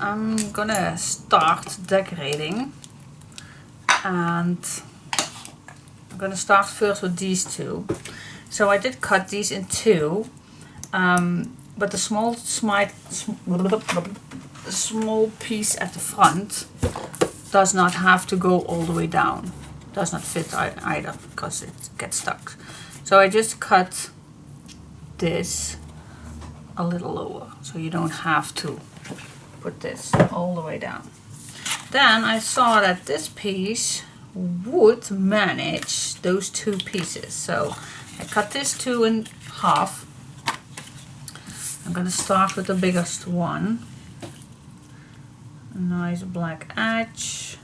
I'm gonna start decorating, and I'm gonna start first with these two. So I did cut these in two, but the small piece at the front does not have to go all the way down. Does not fit either because it gets stuck. So I just cut this a little lower, so you don't have to put this all the way down. Then I saw that this piece would manage those two pieces, so I cut this two in half. I'm going to start with the biggest one. A nice black edge.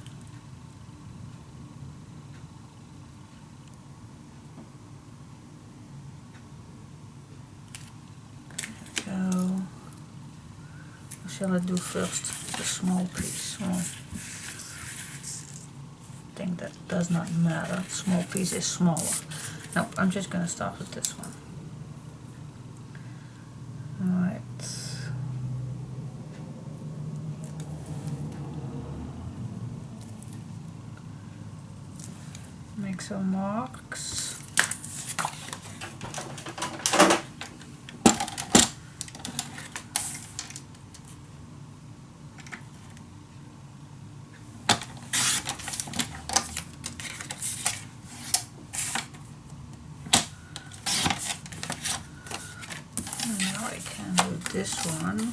Go. Shall I do first the small piece? Well, I think that does not matter. The small piece is smaller. Nope, I'm just going to start with this one. Alright. Make some marks. This one.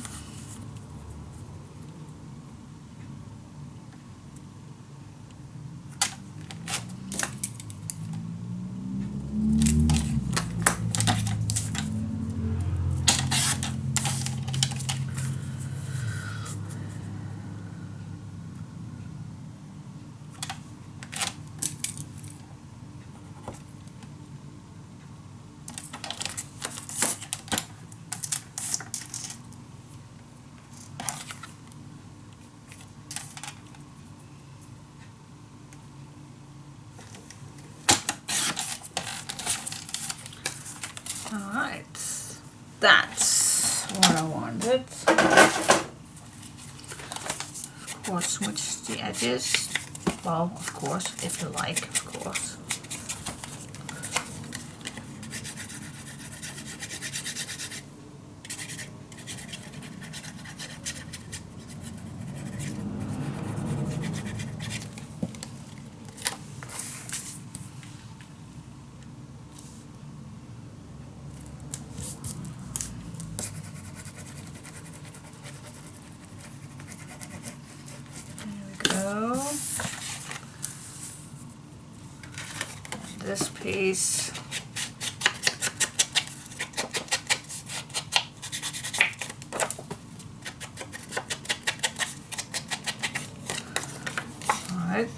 Alright, that's what I wanted. Of course, switch the edges. Well, of course, if you like, of course. This piece. All right.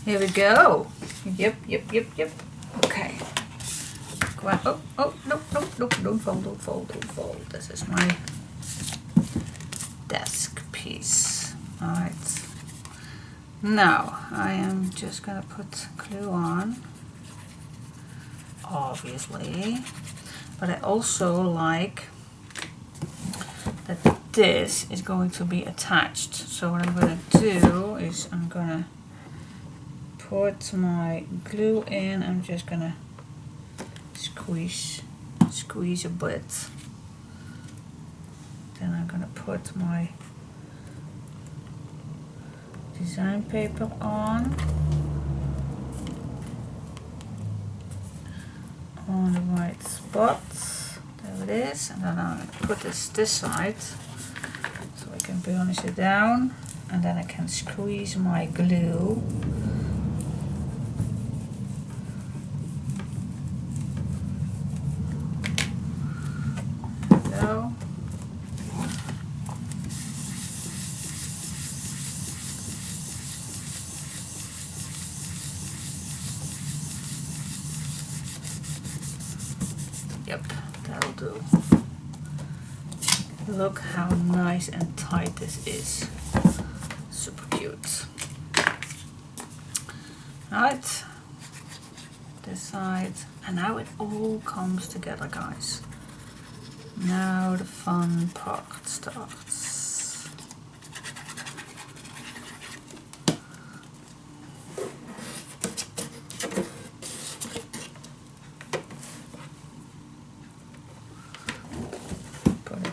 Here we go. Yep. Okay. Go on. Oh, nope. Don't fold. This is my desk piece. Alright. Now, I am just gonna put glue on. Obviously. But I also like that this is going to be attached. So what I'm gonna do is I'm gonna put my glue in. I'm just gonna squeeze a bit. Then I'm gonna put my design paper on the right spot. There it is. And then I'm gonna put this side so I can burnish it down, and then I can squeeze my glue. Yep, that'll do. Look how nice and tight this is. Super cute. Alright, this side, and now it all comes together, guys. Now the fun part starts.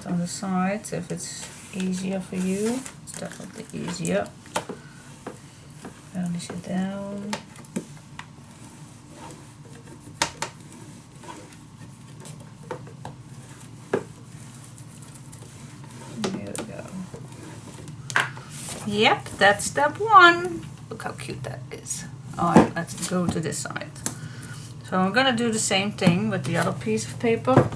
On the sides if it's easier for you. It's definitely easier. Burnish it down. There we go. Yep, that's step one. Look how cute that is. Alright, let's go to this side. So I'm gonna do the same thing with the other piece of paper.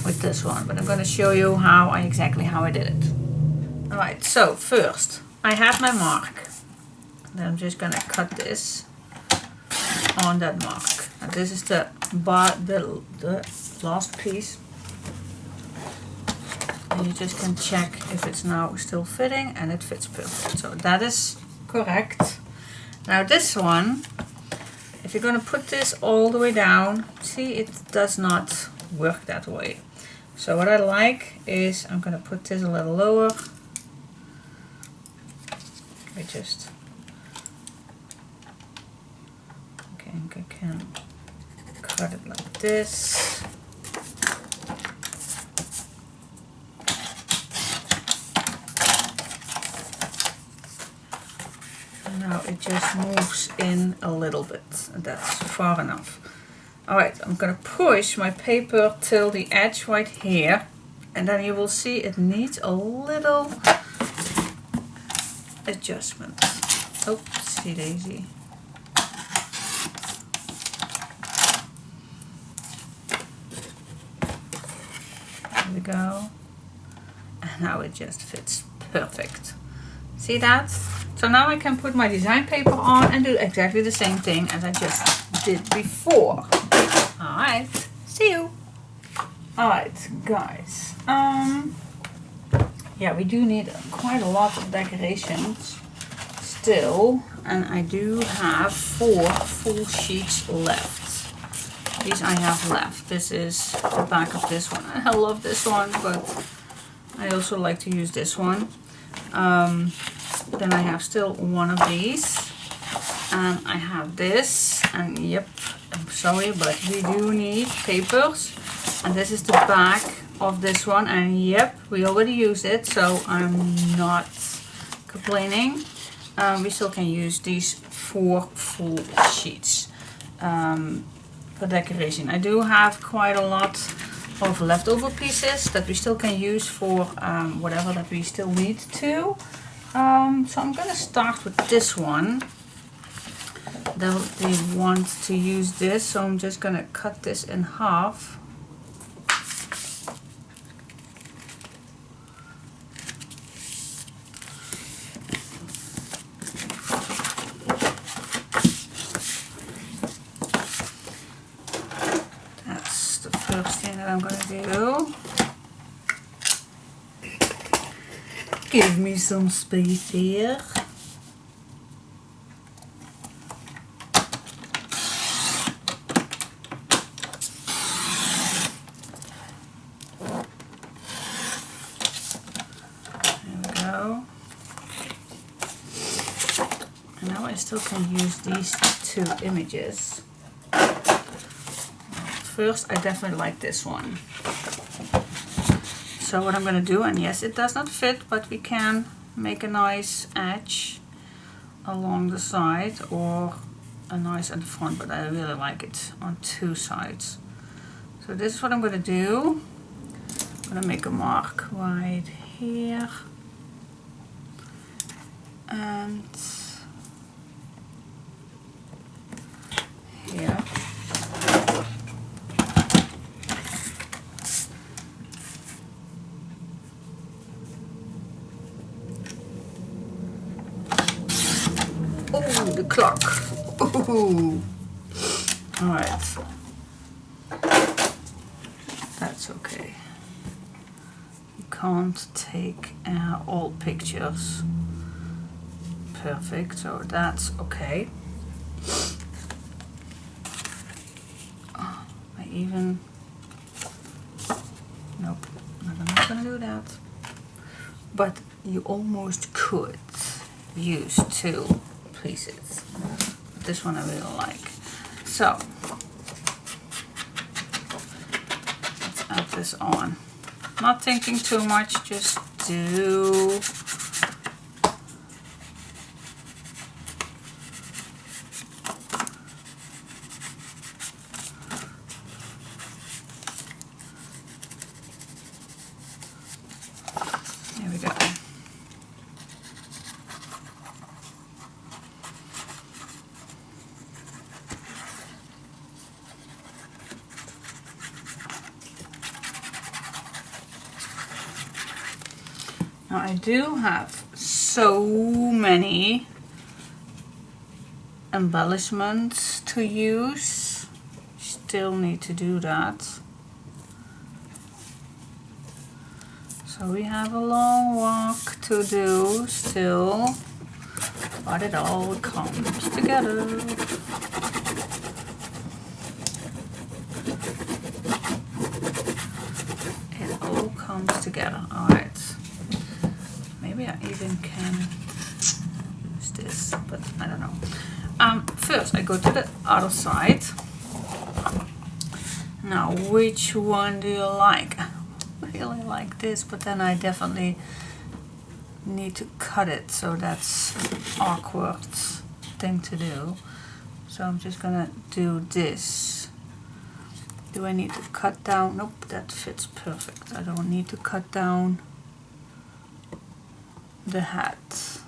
With this one, but I'm going to show you exactly how I did it. Alright, so first I have my mark. Then I'm just going to cut this on that mark. And this is the last piece. And you just can check if it's now still fitting, and it fits perfect. So that is correct. Now this one, if you're going to put this all the way down, see, it does not work that way. So what I like is I'm going to put this a little lower. I just I can cut it like this. And now it just moves in a little bit, and that's far enough. Alright, I'm going to push my paper till the edge right here, and then you will see it needs a little adjustment. Oopsie daisy. There we go. And now it just fits perfect. See that? So now I can put my design paper on and do exactly the same thing as I just did before. Alright, see you. Alright, guys. Yeah, we do need quite a lot of decorations still, and I do have 4 full sheets left. These I have left. This is the back of this one. I love this one, but I also like to use this one. Then I have still one of these, and I have this, and yep, I'm sorry, but we do need papers, and this is the back of this one, and yep, we already used it, so I'm not complaining. We still can use these 4 full sheets for decoration. I do have quite a lot of leftover pieces that we still can use for whatever that we still need to. So I'm going to start with this one. They want to use this, so I'm just going to cut this in half. That's the first thing that I'm going to do. Give me some space here. There we go. And now I still can use these 2 images. first I definitely like this one. So what I'm going to do, and yes, it does not fit, but we can make a nice edge along the side or a nice at the front, but I really like it on two sides. So this is what I'm going to do. I'm going to make a mark right here and here. Oh, the clock. Ooh. All right. That's okay. You can't take all pictures perfect, so that's okay. Oh, I even... Nope, I'm not gonna do that. But you almost could use two pieces. This one I really like. So let's add this on. Not thinking too much, just do there we go. Now I do have so many embellishments to use. Still need to do that. So we have a long walk to do still, but it all comes together. It all comes together. All right. Maybe I even can use this, but I don't know. First, I go to the other side. Now, which one do you like? I really like this, but then I definitely need to cut it, so that's an awkward thing to do. So I'm just gonna do this. Do I need to cut down? Nope, that fits perfect. I don't need to cut down the hat.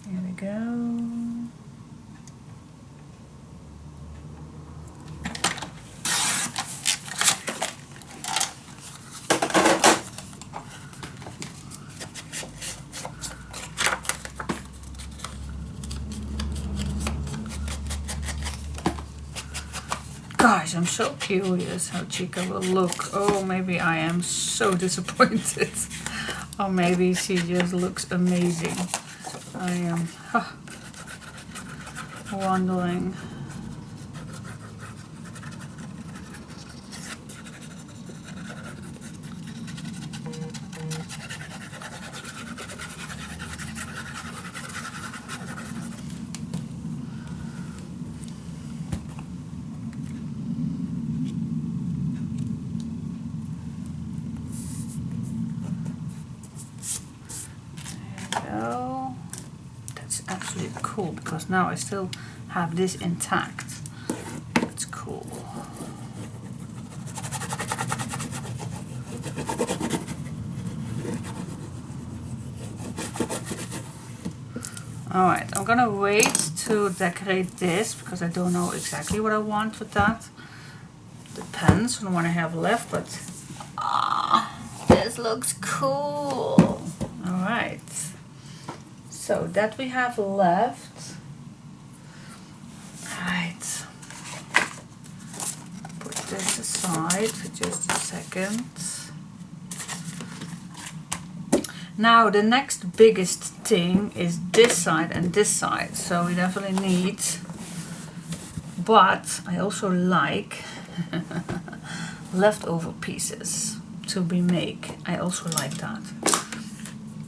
Here we go. Guys, I'm so curious how Chica will look. Oh, maybe I am so disappointed. Or maybe she just looks amazing. I am wondering. Actually cool, because now I still have this intact. That's cool. Alright, I'm gonna wait to decorate this because I don't know exactly what I want with that. Depends on what I have left, but this looks cool. Alright. So that we have left. Right. Put this aside for just a second. Now the next biggest thing is this side and this side. So we definitely need, but I also like leftover pieces to be made. I also like that.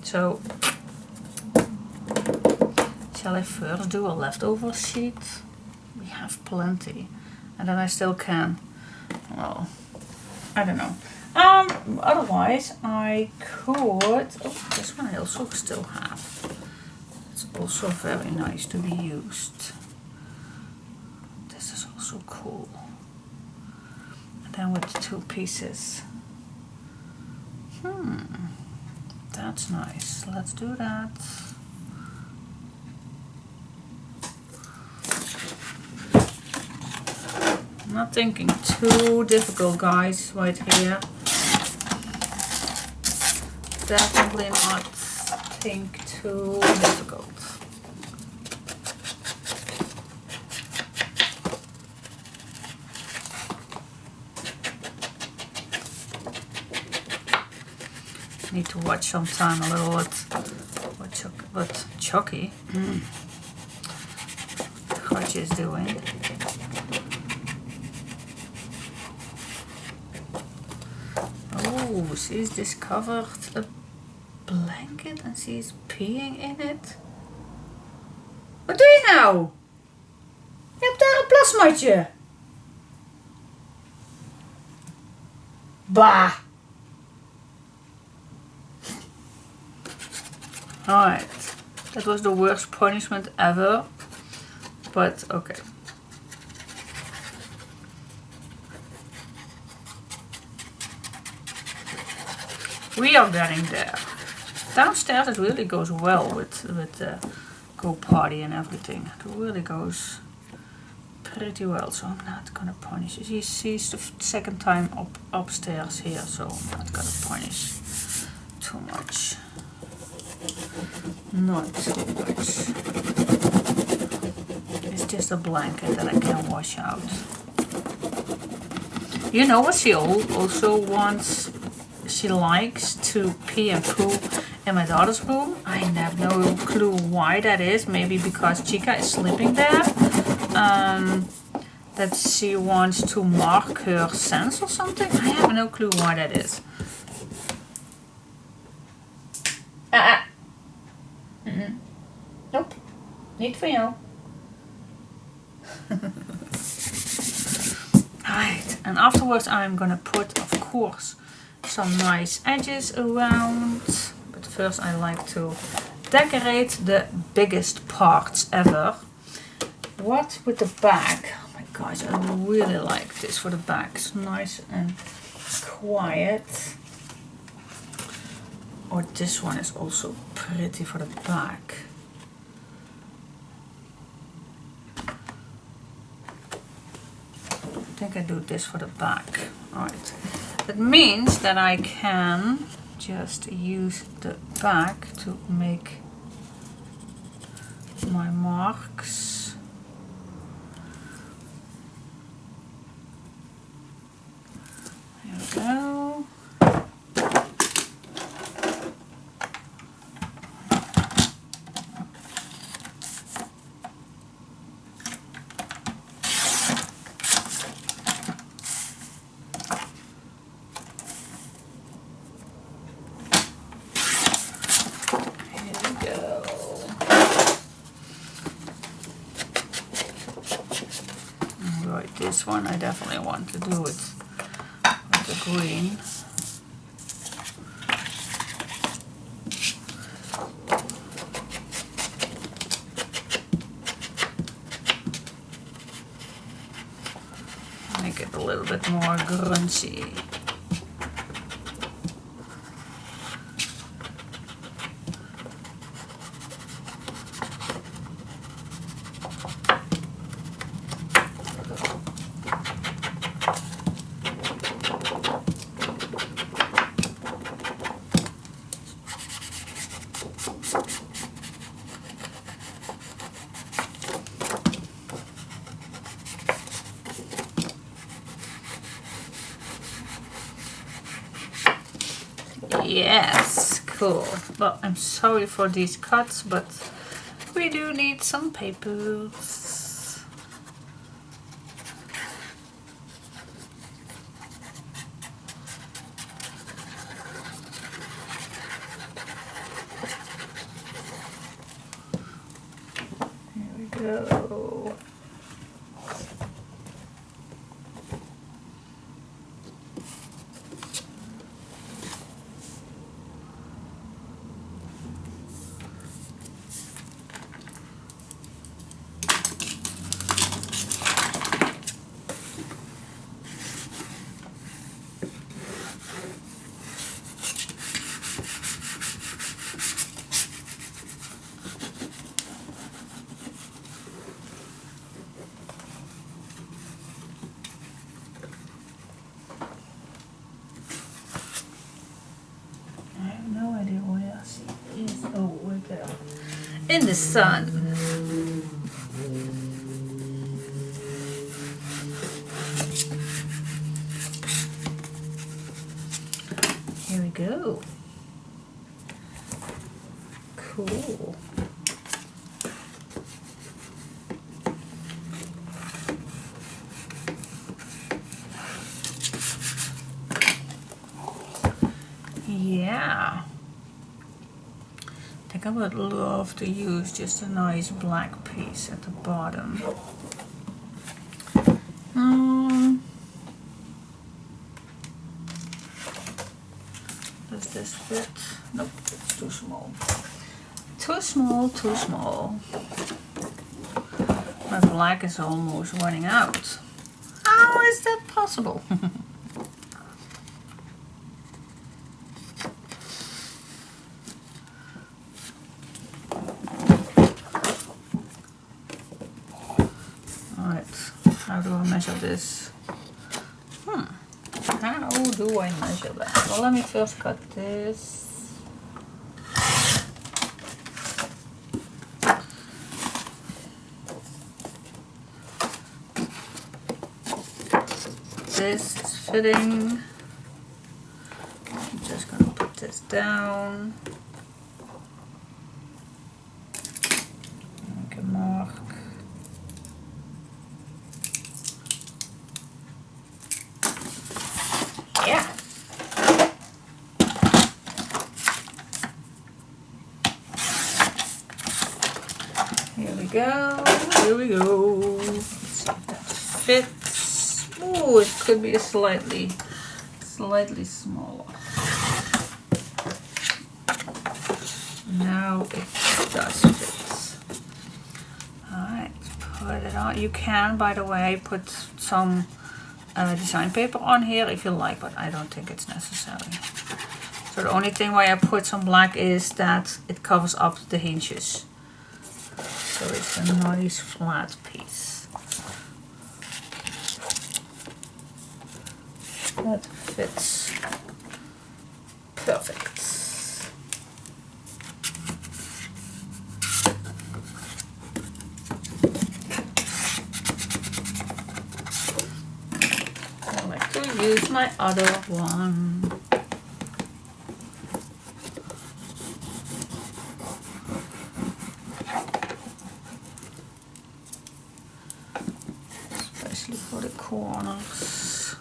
So Shall I first do a leftover sheet? We have plenty. And then I still can, well, I don't know. Otherwise I could, oh, this one I also still have. It's also very nice to be used. This is also cool. And then with the 2 pieces. That's nice. Let's do that. I'm not thinking too difficult, guys, right here. Definitely not think too difficult. Need to watch sometime a little what Chucky Hutch is doing. Oh, she's discovered a blanket and she's peeing in it. Wat doe je nou? Je hebt daar een plasmatje. Bah. Alright, that was the worst punishment ever, but okay. We are getting there. Downstairs it really goes well with the go party and everything. It really goes pretty well, so I'm not gonna punish. She's the second time upstairs here, so I'm not gonna punish too much. Not too much. It's just a blanket that I can wash out. You know what she also wants? She likes to pee and poo in my daughter's room. I have no clue why that is. Maybe because Chica is sleeping there. That she wants to mark her sense or something. I have no clue why that is. Nope. Niet voor jou. Right, and afterwards I'm gonna put, of course, some nice edges around. But first I like to decorate the biggest parts ever. What with the back? Oh my gosh, I really like this for the back. It's nice and quiet. Or this one is also pretty for the back. I think I do this for the back. Alright. That means that I can just use the back to make my marks. There we go. This one I definitely want to do it with the green. Make it a little bit more grungy. Yes, cool. Well, I'm sorry for these cuts, but we do need some papers. go. In the sun. Here we go. Cool. Yeah. I think I would love to use just a nice black piece at the bottom. Does this fit? Nope, it's too small. Too small, too small. My black is almost running out. How is that possible? How do I measure this? How do I measure that? Well, let me first cut this. This is fitting. I'm just gonna put this down. Make a mark. Yeah. Here we go. Here we go. Let's see if that fits. Oh, it could be a slightly smaller. Now it does fit. Alright, put it on. You can, by the way, put some design paper on here if you like, but I don't think it's necessary. So the only thing why I put some black is that it covers up the hinges. So it's a nice flat piece. That fits perfect. Use my other one. Especially for the corners.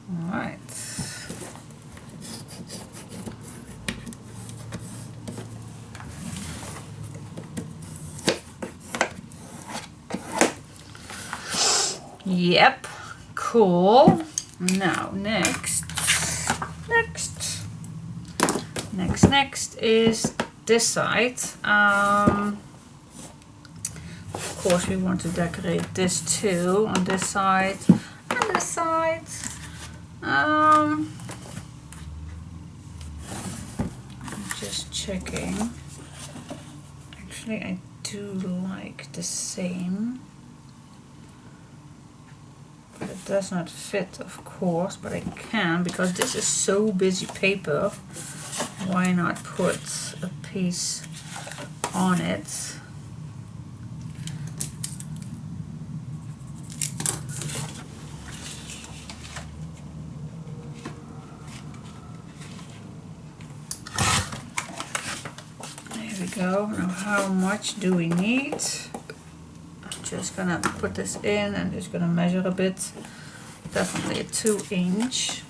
All right. Yep, cool. Now next is this side. Of course we want to decorate this too on this side and this side. I'm just checking. Actually, I do like the same. But it does not fit, of course, but I can because this is so busy paper. Why not put a piece on it? There we go. Now how much do we need? I'm just gonna put this in and just gonna measure a bit. Definitely a 2 inch.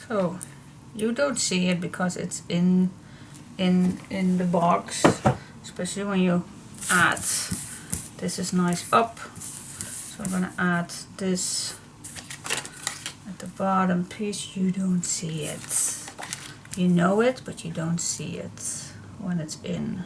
So you don't see it because it's in the box, especially when you add. This is nice up, so I'm gonna add this at the bottom piece. You don't see it. You know it, but you don't see it when it's in.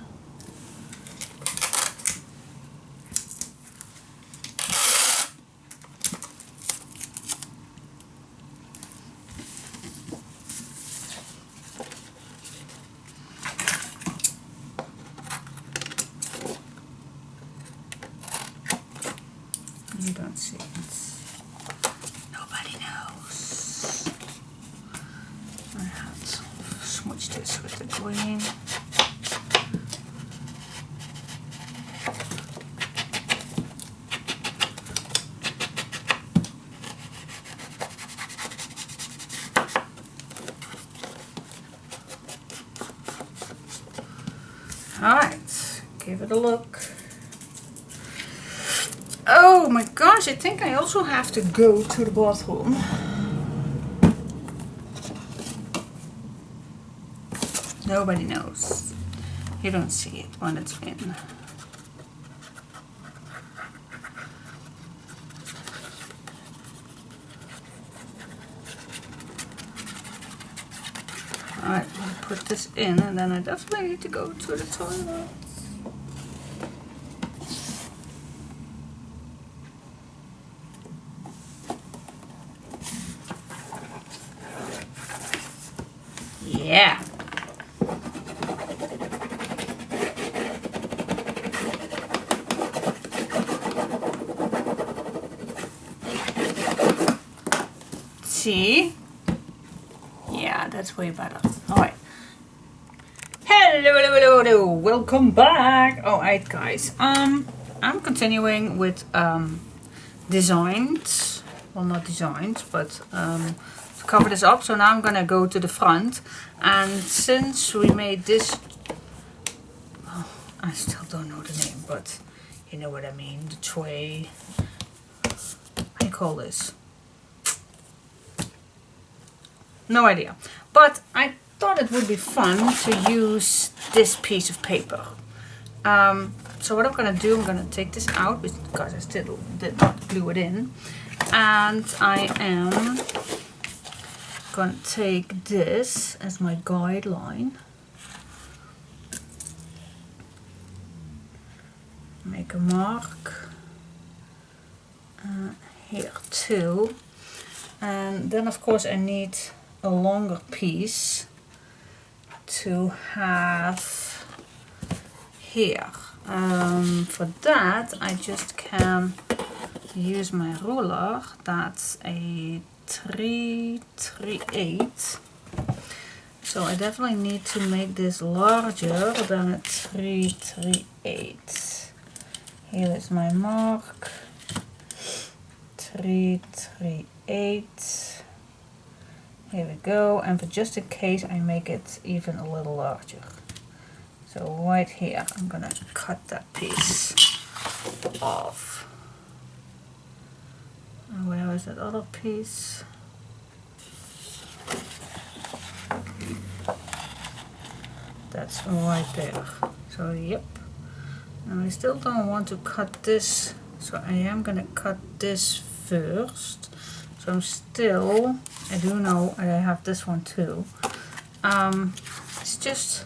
You don't see it. Nobody knows. I have to smudge this with the green. Alright, give it a look. Oh my gosh, I think I also have to go to the bathroom. Nobody knows. You don't see it when it's in. Alright, I'll put this in and then I definitely need to go to the toilet. Yeah. See? Yeah, that's way better. Alright. Hello. Welcome back. Alright guys. I'm continuing with designs. Well, not designs, but to cover this up. So now I'm gonna go to the front, and since we made this, oh, I still don't know the name, but you know what I mean, the tray, how do you call this? No idea, but I thought it would be fun to use this piece of paper. So what I'm gonna do, I'm gonna take this out because I still did not glue it in, and I am gonna take this as my guideline, make a mark here too, and then of course I need a longer piece to have here. For that I just can use my ruler. That's a 338. So I definitely need to make this larger than a 338. Here is my mark. 338. Here we go. And for just in case I make it even a little larger. So right here I'm gonna cut that piece off. And where is that other piece? That's right there. So yep. And I still don't want to cut this, so I am gonna cut this first. So I'm still, I do know I have this one too. It's just,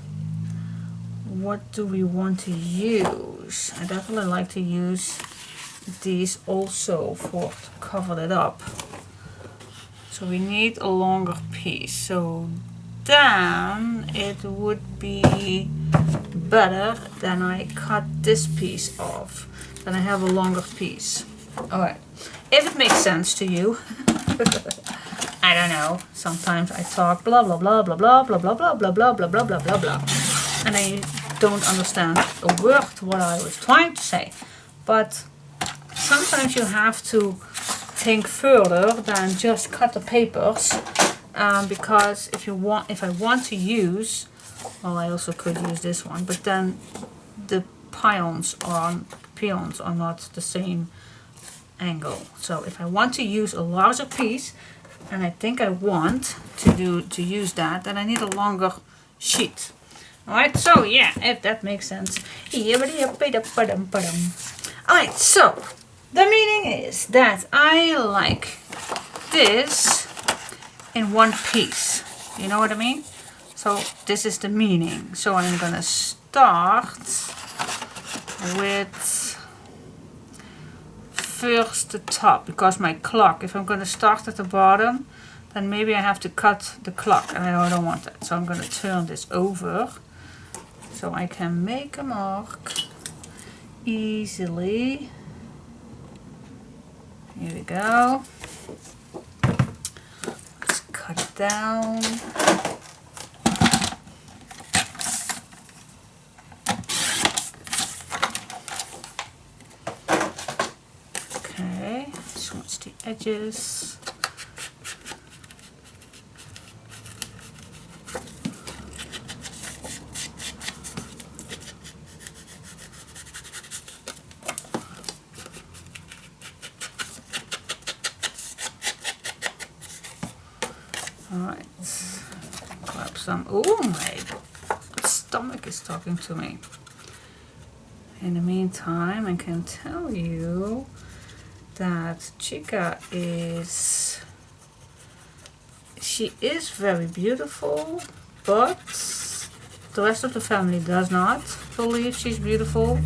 what do we want to use? I definitely like to use these also for to cover it up. So we need a longer piece. So then it would be better than I cut this piece off. Then I have a longer piece. Alright. If it makes sense to you. I don't know. Sometimes I talk blah blah blah blah blah blah blah blah blah blah blah blah blah blah blah. And I don't understand a word what I was trying to say. But sometimes you have to think further than just cut the papers, because if I want to use, well, I also could use this one, but then the peons are not the same angle. So if I want to use a larger piece, and I think I want to use that, then I need a longer sheet. Alright, so yeah, if that makes sense. Alright, so the meaning is that I like this in one piece. You know what I mean? So this is the meaning. So I'm gonna start with first the top, because my clock, if I'm gonna start at the bottom, then maybe I have to cut the clock, and I don't want that. So I'm gonna turn this over so I can make a mark easily. Here we go. Let's cut it down. Okay, swatch the edges. Alright, grab some. Oh, my stomach is talking to me. In the meantime, I can tell you that Chica is very beautiful, but the rest of the family does not believe she's beautiful.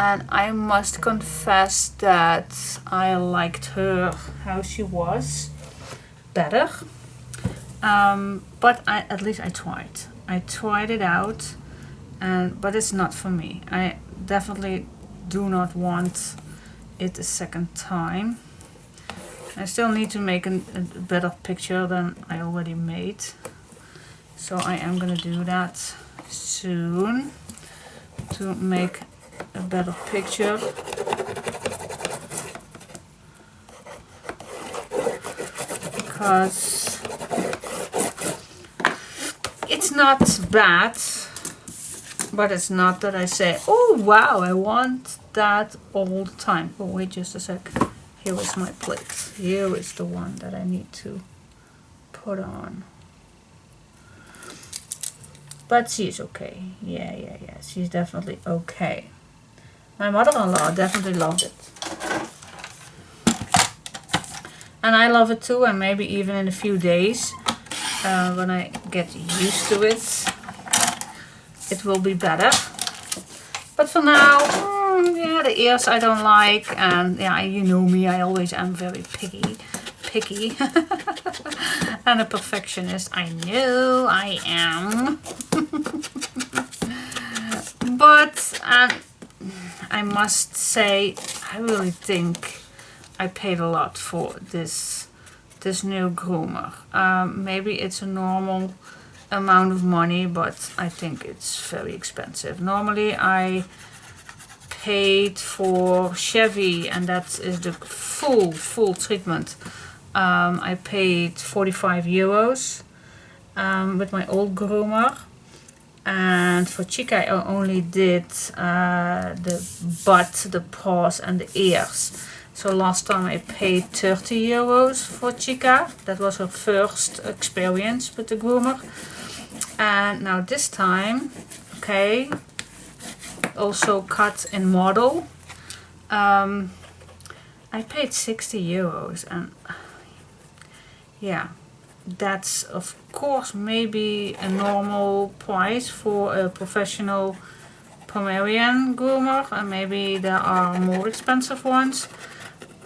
And I must confess that I liked her how she was better. But at least I tried. I tried it out, but it's not for me. I definitely do not want it a second time. I still need to make a better picture than I already made. So I am gonna do that soon to make a better picture. Because it's not bad, but it's not that I say, oh wow, I want that all the time. Oh, wait just a sec. Here is my plate. Here is the one that I need to put on. But she's okay. Yeah. She's definitely okay. My mother-in-law definitely loved it. And I love it too, and maybe even in a few days, when I get used to it, it will be better. But for now, yeah, the ears I don't like, and yeah, you know me, I always am very picky. And a perfectionist, I know I am. But I must say, I really think I paid a lot for this new groomer. Maybe it's a normal amount of money, but I think it's very expensive. Normally I paid for Chevy, and that is the full treatment. I paid 45 euros with my old groomer. And for Chica I only did the butt, the paws and the ears. So last time I paid 30 euros for Chica. That was her first experience with the groomer. And now this time, okay, also cut in model. I paid 60 euros, and yeah, that's of course maybe a normal price for a professional Pomeranian groomer, and maybe there are more expensive ones.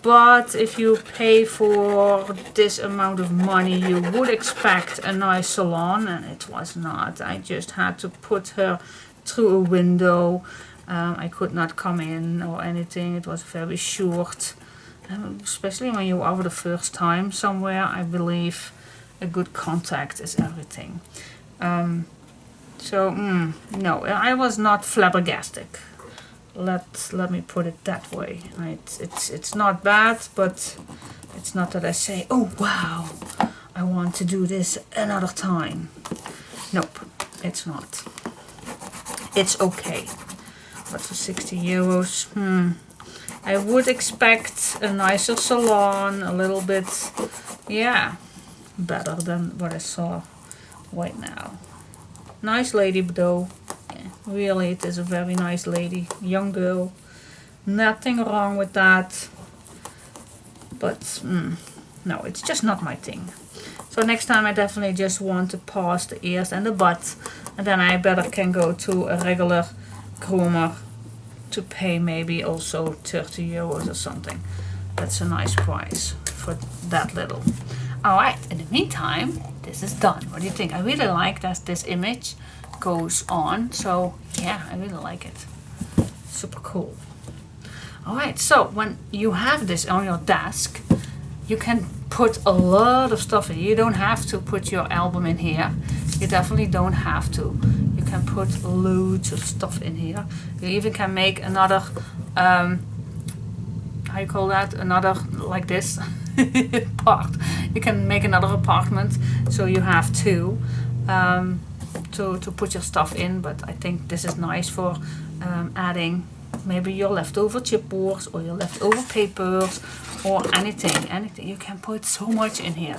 But if you pay for this amount of money, you would expect a nice salon, and it was not. I just had to put her through a window. I could not come in or anything. It was very short. Especially when you are the first time somewhere, I believe a good contact is everything. No, I was not flabbergasted. Let me put it that way. It's not bad, but it's not that I say, oh wow, I want to do this another time. Nope, it's not. It's okay. But for 60 euros, I would expect a nicer salon, a little bit, yeah, better than what I saw right now. Nice lady though. Yeah, really, it is a very nice lady, young girl. Nothing wrong with that. But no, it's just not my thing. So next time I definitely just want to pass the ears and the butt, and then I better can go to a regular groomer to pay maybe also 30 euros or something. That's a nice price for that little. Alright, in the meantime, this is done. What do you think? I really like that this image goes on. So yeah, I really like it. Super cool. Alright, so when you have this on your desk, you can put a lot of stuff in. You don't have to put your album in here. You definitely don't have to. You can put loads of stuff in here. You even can make another, how you call that? Another, like this, part. You can make another apartment, so you have two to put your stuff in. But I think this is nice for adding maybe your leftover chipboards or your leftover papers or anything. You can put so much in here.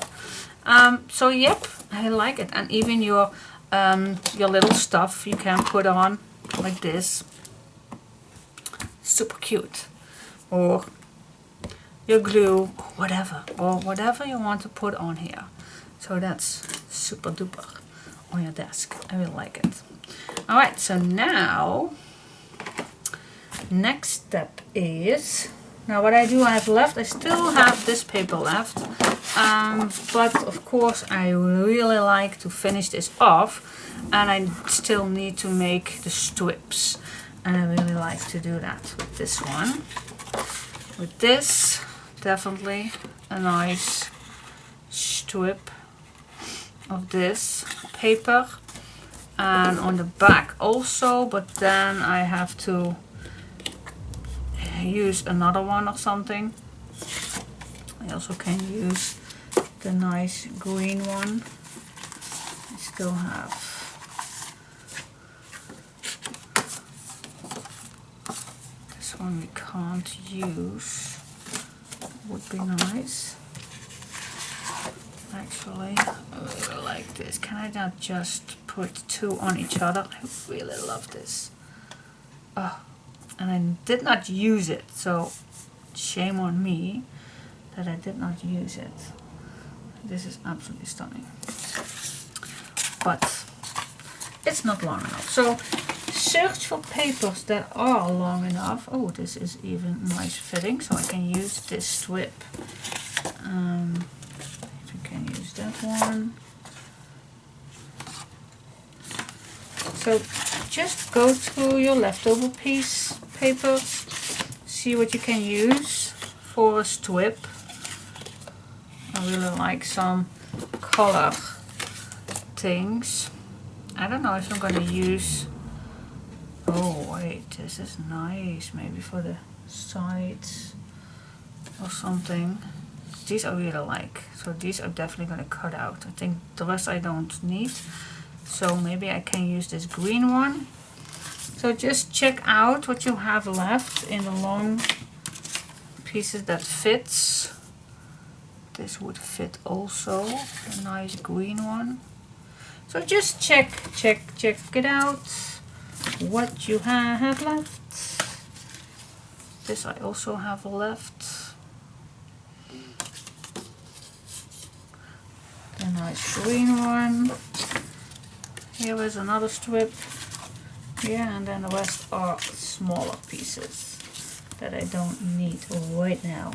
So yep, I like it. And even your little stuff you can put on like this. Super cute. Or your glue, or whatever you want to put on here. So that's super duper on your desk. I really like it. Alright, so now next step is, now what I do, I have left, I still have this paper left, but of course I really like to finish this off, and I still need to make the strips, and I really like to do that with this one. With this, definitely a nice strip of this paper, and on the back also, but then I have to use another one or something. I also can use the nice green one. I still have this one we can't use. Would be nice. Actually, I really like this. Can I not just put two on each other? I really love this. Oh. And I did not use it, so shame on me that I did not use it. This is absolutely stunning. But it's not long enough. So search for papers that are long enough. Oh, this is even nice fitting, so I can use this strip. If you can use that one. So just go to your leftover papers, see what you can use for a strip. I really like some color things. I don't know if I'm going to use, oh wait, this is nice, maybe for the sides or something. These I really like, so these are definitely going to cut out. I think the rest I don't need. So maybe I can use this green one. So just check out what you have left in the long pieces that fits. This would fit also, a nice green one. So just check it out, what you have left. This I also have left. A nice green one. Here is another strip. Yeah, and then the rest are smaller pieces that I don't need right now.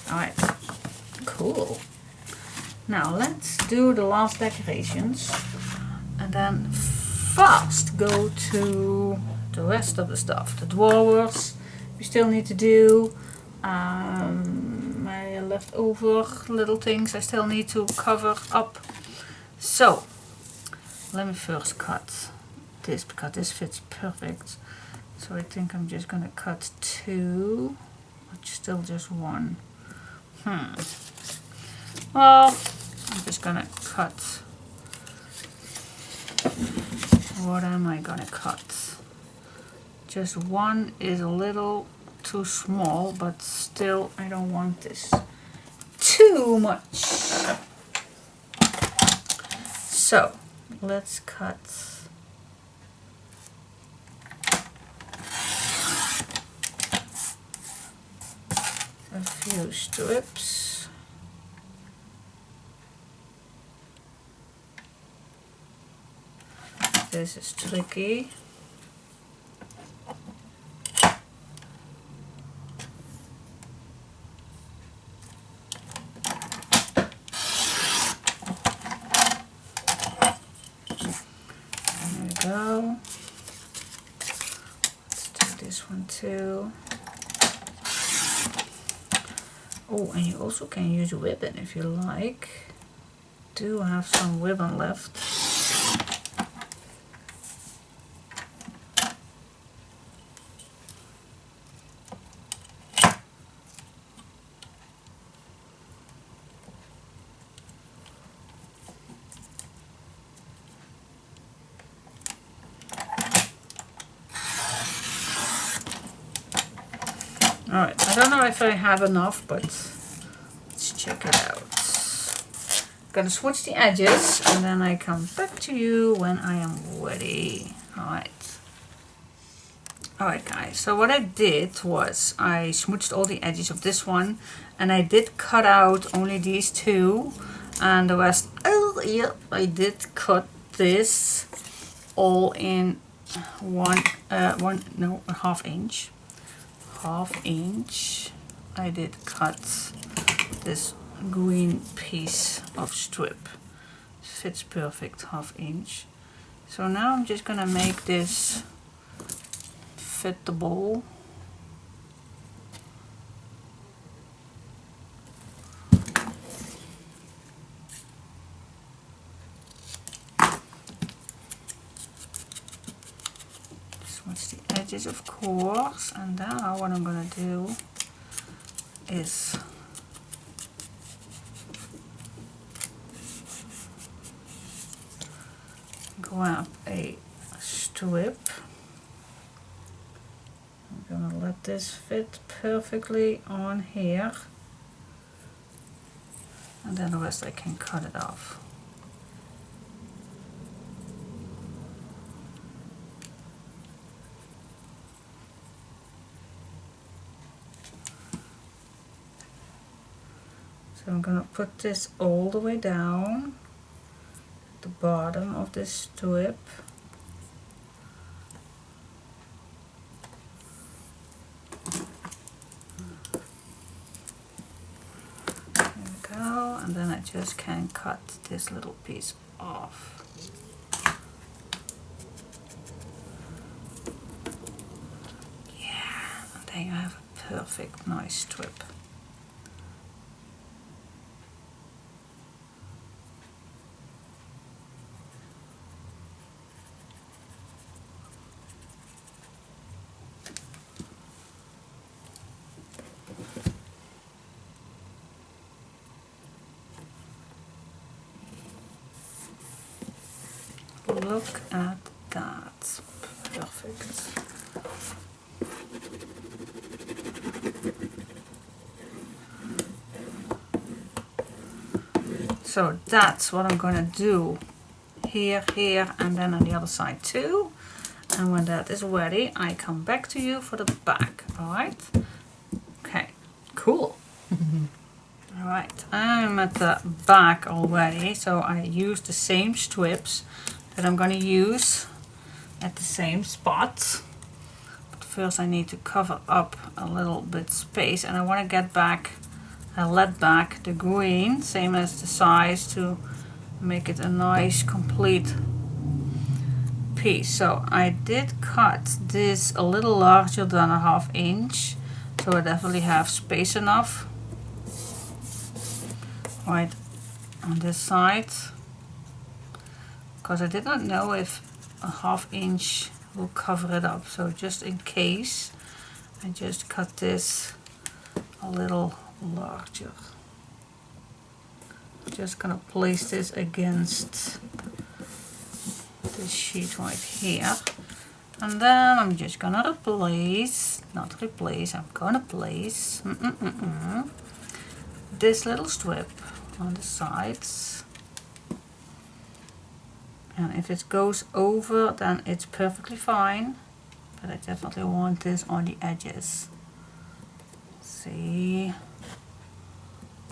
Alright, cool. Now let's do the last decorations and then fast go to the rest of the stuff. The drawers we still need to do. My leftover little things I still need to cover up. So let me first cut this because this fits perfect. So I think I'm just gonna cut two, but still just one. Well, I'm just gonna cut. What am I gonna cut? Just one is a little too small, but still I don't want this too much. So let's cut a few strips. This is tricky. There we go. Let's do this one too. Oh, and you also can use ribbon if you like. Do have some ribbon left. Alright, I don't know if I have enough, but let's check it out. I'm gonna switch the edges and then I come back to you when I am ready. Alright. Alright guys, so what I did was I smoothed all the edges of this one and I did cut out only these two and the rest, oh yeah, I did cut this all in a half inch. Half inch. I did cut this green piece of strip. Fits perfect, half inch. So now I'm just gonna make this fit the bowl. Switch the edges, of course, and now what I'm gonna do is grab a strip. I'm gonna let this fit perfectly on here, and then the rest I can cut it off. So I'm gonna put this all the way down at the bottom of this strip. There we go, and then I just can cut this little piece off. Yeah, and then you have a perfect nice strip. Look at that. Perfect. So that's what I'm gonna do here, here, and then on the other side too. And when that is ready, I come back to you for the back. Alright? Okay, cool. Alright, I'm at the back already, so I use the same strips that I'm going to use at the same spot. But first I need to cover up a little bit space, and I want to get back, let back the green, same as the size, to make it a nice complete piece. So I did cut this a little larger than a half inch, so I definitely have space enough right on this side, because I did not know if a half inch will cover it up, so just in case I just cut this a little larger. Just gonna place this against this sheet right here, And then I'm just gonna replace, not replace, I'm gonna place this little strip on the sides. And if it goes over, then it's perfectly fine. But I definitely want this on the edges. See?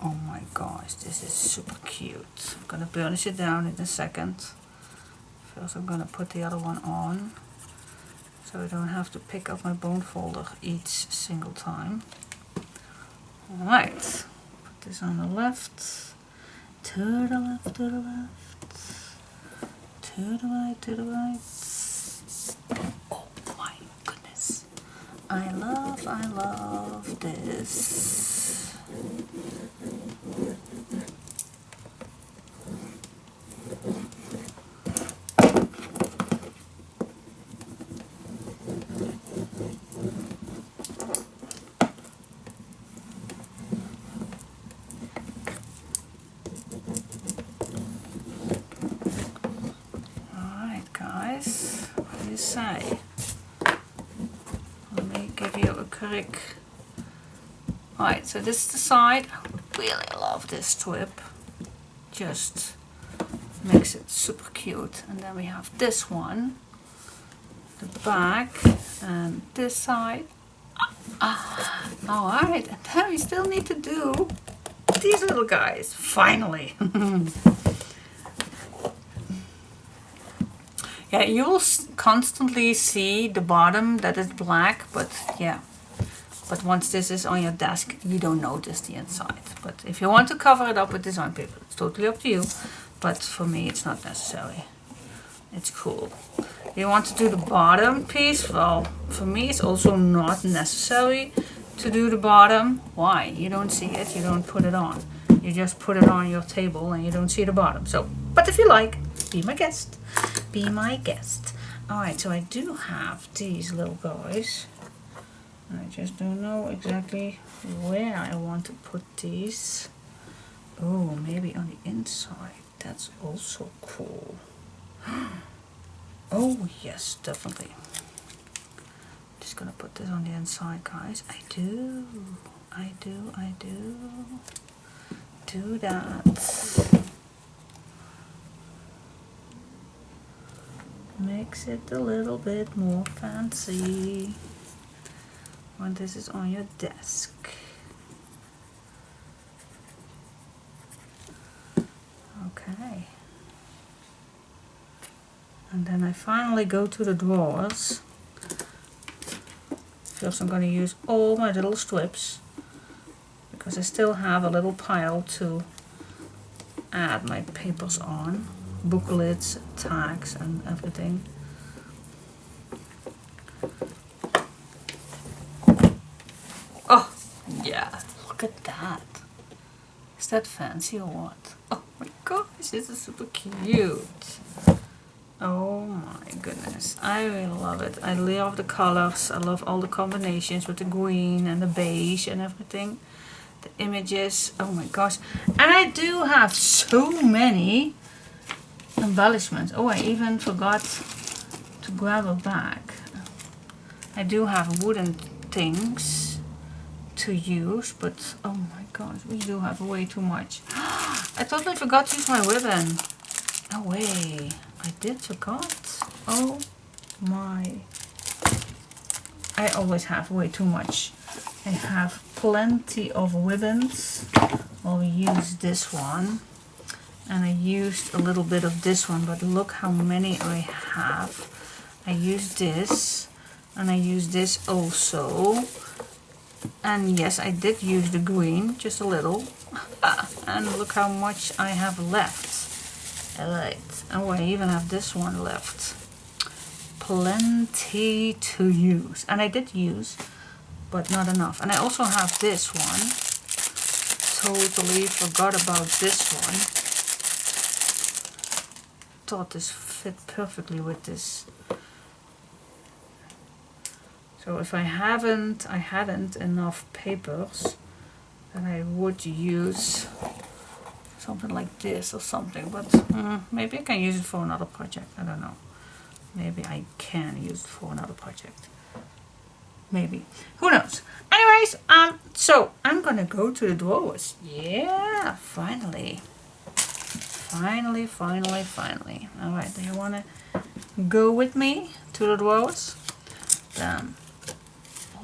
Oh my gosh, this is super cute. I'm gonna burnish it down in a second. First I'm gonna put the other one on, so I don't have to pick up my bone folder each single time. Alright, put this on the left, to the left, to the left, to the right, to the right. Oh my goodness. I love this. Alright guys, what do you say? Let me give you a quick. Alright, so this is the side. I really love this strip. Just makes it super cute. And then we have this one, the back, and this side. Alright, and then we still need to do these little guys, finally. Yeah, you will constantly see the bottom that is black, but yeah. But once this is on your desk, you don't notice the inside. But if you want to cover it up with design paper, it's totally up to you. But for me, it's not necessary. It's cool. You want to do the bottom piece? Well, for me, it's also not necessary to do the bottom. Why? You don't see it, you don't put it on. You just put it on your table and you don't see the bottom. So, but if you like, be my guest. Be my guest. Alright, so I do have these little guys. I just don't know exactly where I want to put these. Oh, maybe on the inside. That's also cool. Oh yes, definitely. Just gonna put this on the inside, guys. I do that. Makes it a little bit more fancy when this is on your desk. Okay. And then I finally go to the drawers. First I'm going to use all my little strips, because I still have a little pile to add my papers on. Booklets, tags and everything. Oh, yeah, look at that. Is that fancy or what? Oh my gosh, this is super cute. Oh my goodness, I really love it. I love the colors. I love all the combinations with the green and the beige and everything. The images, oh my gosh. And I do have so many embellishments. Oh, I even forgot to grab a bag. I do have wooden things to use, but oh my gosh, we do have way too much. I totally forgot to use my ribbon. No way, I did forgot. Oh my. I always have way too much. I have plenty of ribbons. I'll use this one. And I used a little bit of this one, but look how many I have. I used this, and I used this also. And yes, I did use the green, just a little. And look how much I have left. Alright, oh, I even have this one left. Plenty to use. And I did use, but not enough. And I also have this one. Totally forgot about this one. Thought this fit perfectly with this. So if I hadn't enough papers, then I would use something like this or something, but maybe I can use it for another project, I don't know. Maybe I can use it for another project. Maybe. Who knows? Anyways, so I'm gonna go to the drawers. Yeah, finally. Finally. Alright, do you wanna go with me to the drawers? Then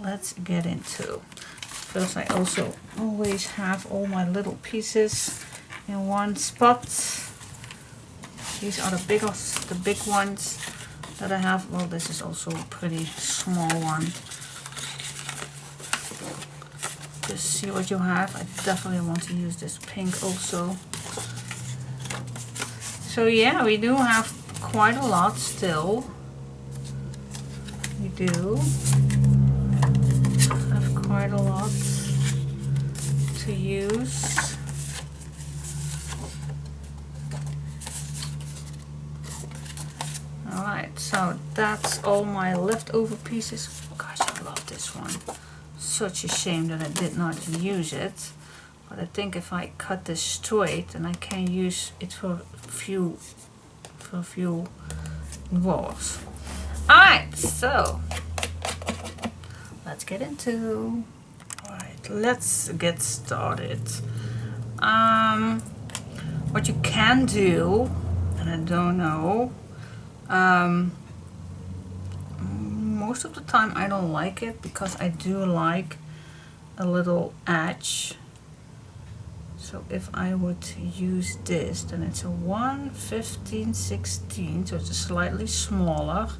let's get into. First, I also always have all my little pieces in one spot. These are the big ones that I have. Well, this is also a pretty small one. Just see what you have. I definitely want to use this pink also. So yeah, we do have quite a lot still. We do have quite a lot to use. Alright, so that's all my leftover pieces. Gosh, I love this one. Such a shame that I did not use it. But I think if I cut this straight, then I can use it for a few drawers. Alright, so let's get into. Alright, let's get started. What you can do, and I don't know, most of the time I don't like it because I do like a little edge. So if I would use this, then it's a 1/15/16, so it's a slightly smaller.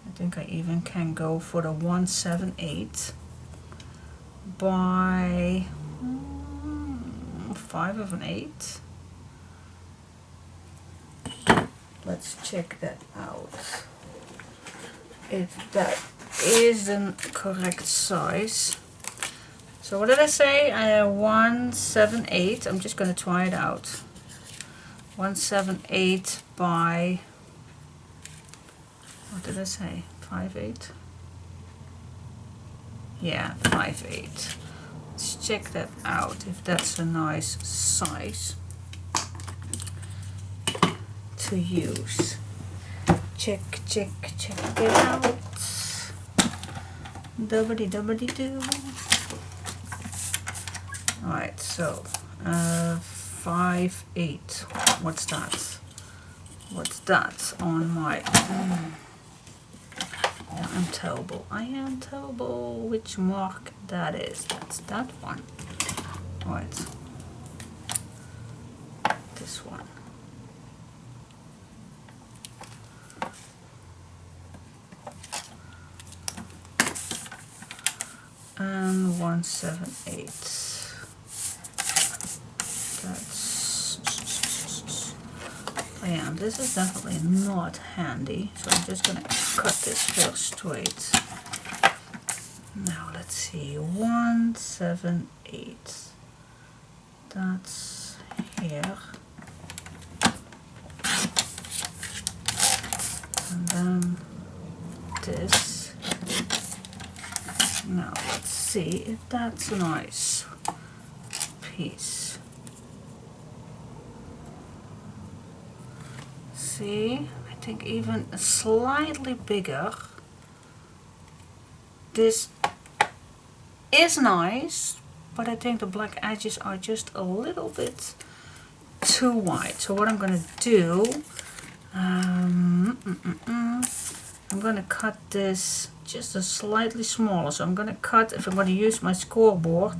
I think I even can go for the 1/7/8 by 5/8. Let's check that out. If that is the correct size. So what did I say? I have 1/7/8. I'm just going to try it out. 1/7/8 by, what did I say? 5/8? Yeah, 5/8. Let's check that out if that's a nice size to use. Check it out. Dubbity-dubbity-doo. Alright, so 5/8. What's that? What's that on my? I'm terrible. I am terrible. Which mark that is? That's that one. Alright. This one. And 1/7/8. Yeah, this is definitely not handy, so I'm just gonna cut this first straight. Now let's see, 1/7/8. That's here. And then this. Now let's see if that's a nice piece. See, I think even slightly bigger. This is nice, but I think the black edges are just a little bit too wide. So what I'm gonna do, I'm gonna cut this just a slightly smaller. So I'm gonna cut, if I'm gonna use my scoreboard,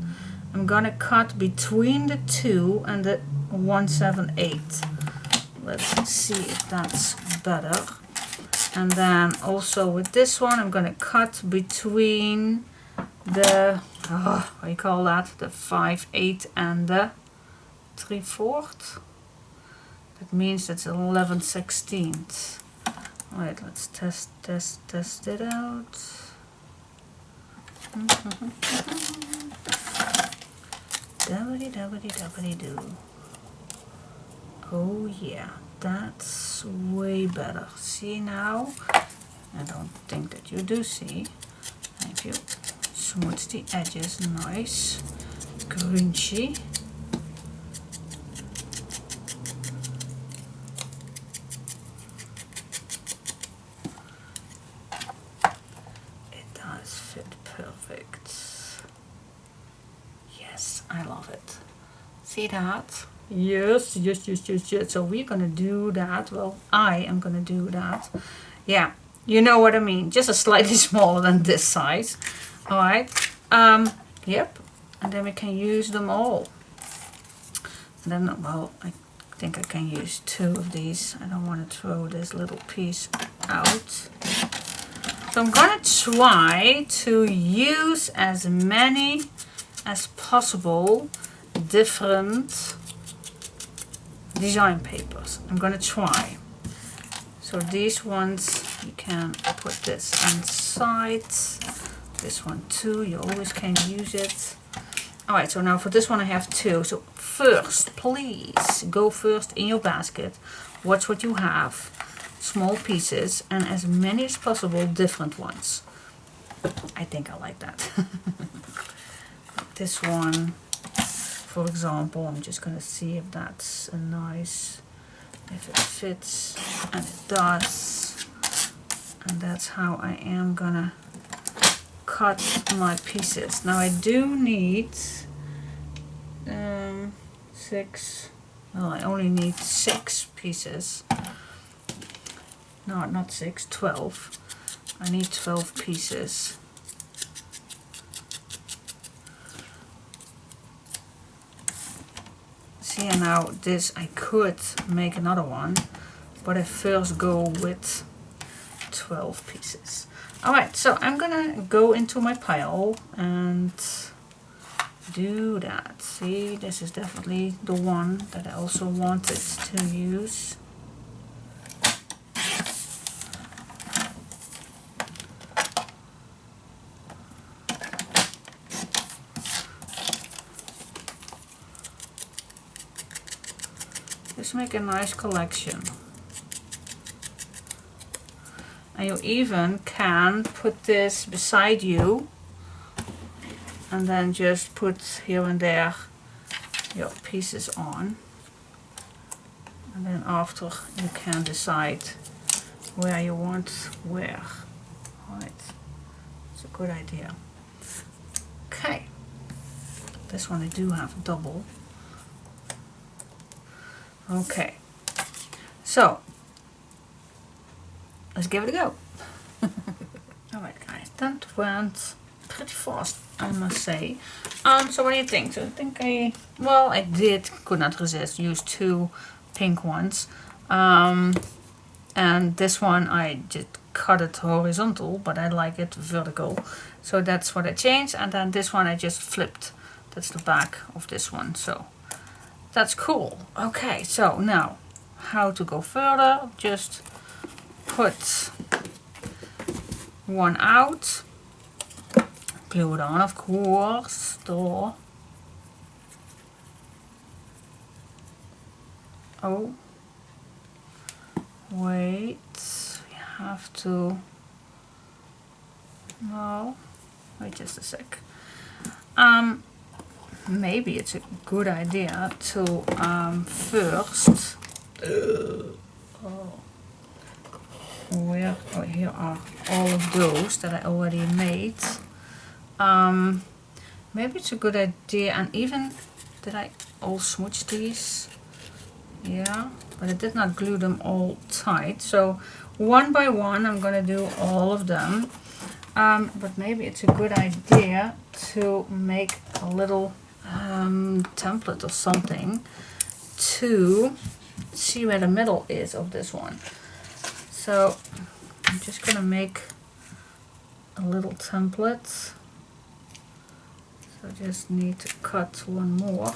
I'm gonna cut between the 2 and the 1/7/8. Let's see if that's better. And then also with this one, I'm gonna cut between the, what do you call that? The 5/8 and the 3/4. That means that's 11/16. Alright, let's test it out. Dubbity-dubbity-dubbity-doo. Oh yeah, that's way better. See now? I don't think that you do see. If you smooth the edges, nice, crunchy. See that? Yes, yes, yes, yes, yes. So we're gonna do that. Well, I am gonna do that. Yeah, you know what I mean. Just a slightly smaller than this size. All right. Yep. And then we can use them all. And then, well, I think I can use 2 of these. I don't want to throw this little piece out. So I'm gonna try to use as many as possible different design papers. I'm gonna try. So these ones, you can put this inside. This one too, you always can use it. Alright, so now for this one I have 2. So first, please go first in your basket. Watch what you have. Small pieces and as many as possible different ones. I think I like that. This one, for example, I'm just gonna see if that's a nice, if it fits, and it does. And that's how I am gonna cut my pieces. Now I do need 6, well I only need 6 pieces. No, not 6, 12. I need 12 pieces. See, and now this I could make another one, but I first go with 12 pieces. Alright, so I'm gonna go into my pile and do that. See, this is definitely the one that I also wanted to use. Just make a nice collection. And you even can put this beside you and then just put here and there your pieces on. And then after you can decide where you want where. Right, it's a good idea. Okay, this one I do have double. Okay, so let's give it a go. Alright guys, that went pretty fast, I must say. So what do you think? So I think could not resist, use 2 pink ones. And this one I just cut it horizontal, but I like it vertical. So that's what I changed. And then this one I just flipped. That's the back of this one. So that's cool. Okay, so now how to go further? Just put one out, glue it on, of course. Oh, wait, we have to, no, wait just a sec. Maybe it's a good idea to first, here are all of those that I already made. Maybe it's a good idea, and even, did I all smooch these? Yeah, but I did not glue them all tight. So one by one I'm gonna do all of them. But maybe it's a good idea to make a little template or something to see where the middle is of this one. So I'm just gonna make a little template. So I just need to cut one more,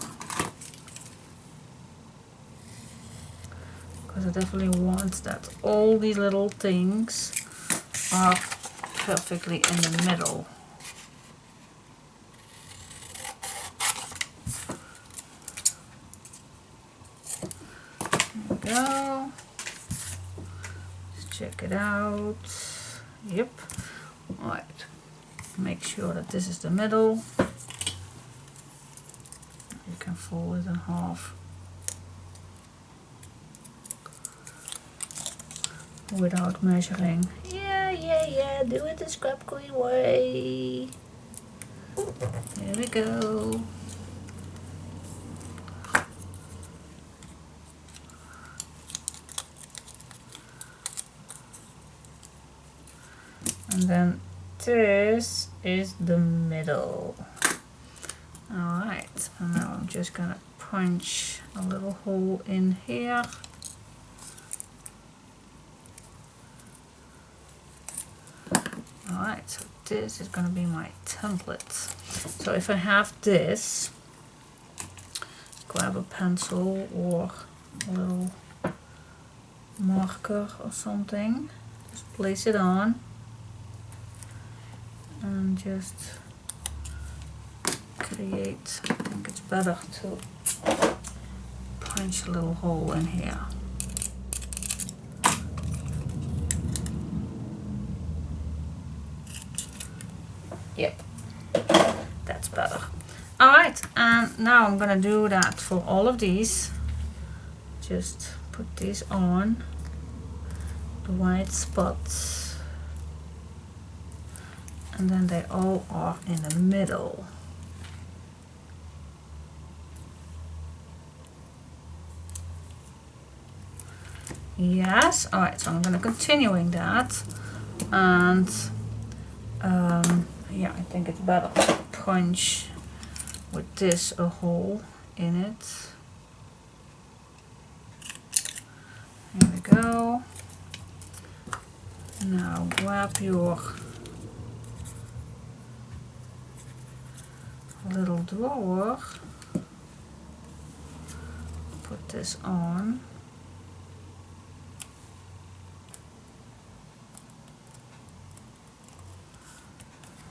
because I definitely want that all these little things are perfectly in the middle. There we go. Let's check it out. Yep. Alright. Make sure that this is the middle. You can fold it in half without measuring. Yeah, do it the scrapqueen way. There we go. And then this is the middle. Alright, and now I'm just gonna punch a little hole in here. Alright, so this is gonna be my template. So if I have this, grab a pencil or a little marker or something, just place it on and just create, I think it's better to punch a little hole in here. Yep, that's better. Alright, and now I'm gonna do that for all of these. Just put these on the white spots, and then they all are in the middle. Yes, alright, so I'm gonna continuing that, and yeah, I think it's better to punch with this a hole in it. Here we go. Now grab your little drawer, put this on.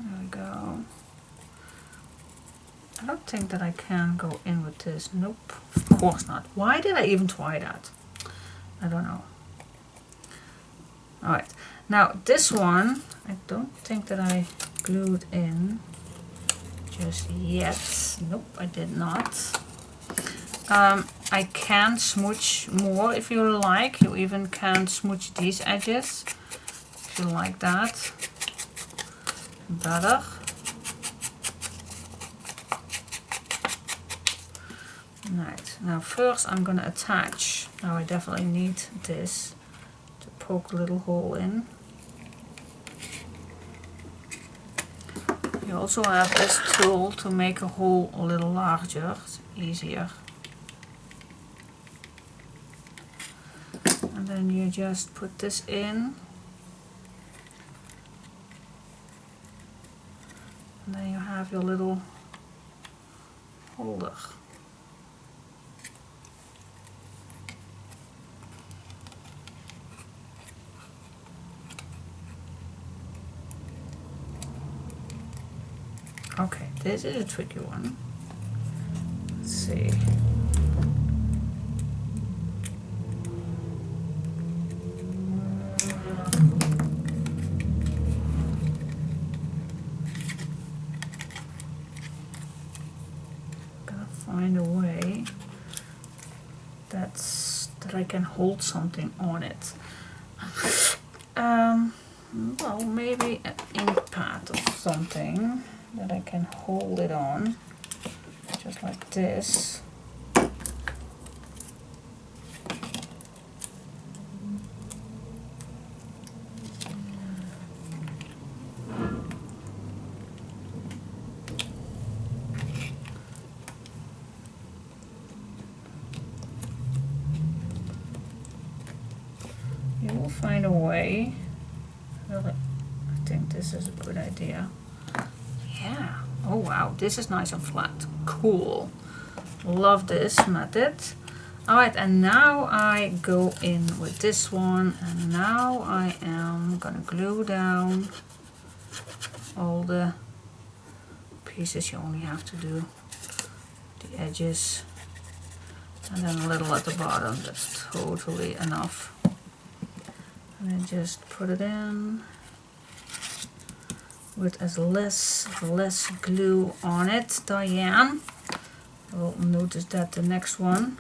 There we go. I don't think that I can go in with this. Nope, of course not. Why did I even try that? I don't know. Alright, now this one, I don't think that I glued in just yet. Nope, I did not. I can smooch more if you like. You even can smooch these edges if you like that better. Right, now first I'm gonna attach. Now I definitely need this to poke a little hole in. You also have this tool to make a hole a little larger. It's easier. And then you just put this in. And then you have your little holder. Okay, this is a tricky one. Let's see. Gotta find a way that I can hold something on it. Well, maybe an ink pad or something that I can hold it on, just like this. You will find a way. Really, I think this is a good idea. Yeah. Oh wow, this is nice and flat. Cool. Love this method. Alright, and now I go in with this one, and now I am gonna glue down all the pieces. You only have to do the edges and then a little at the bottom. That's totally enough. And then just put it in with as less glue on it. Diane, you'll notice that the next one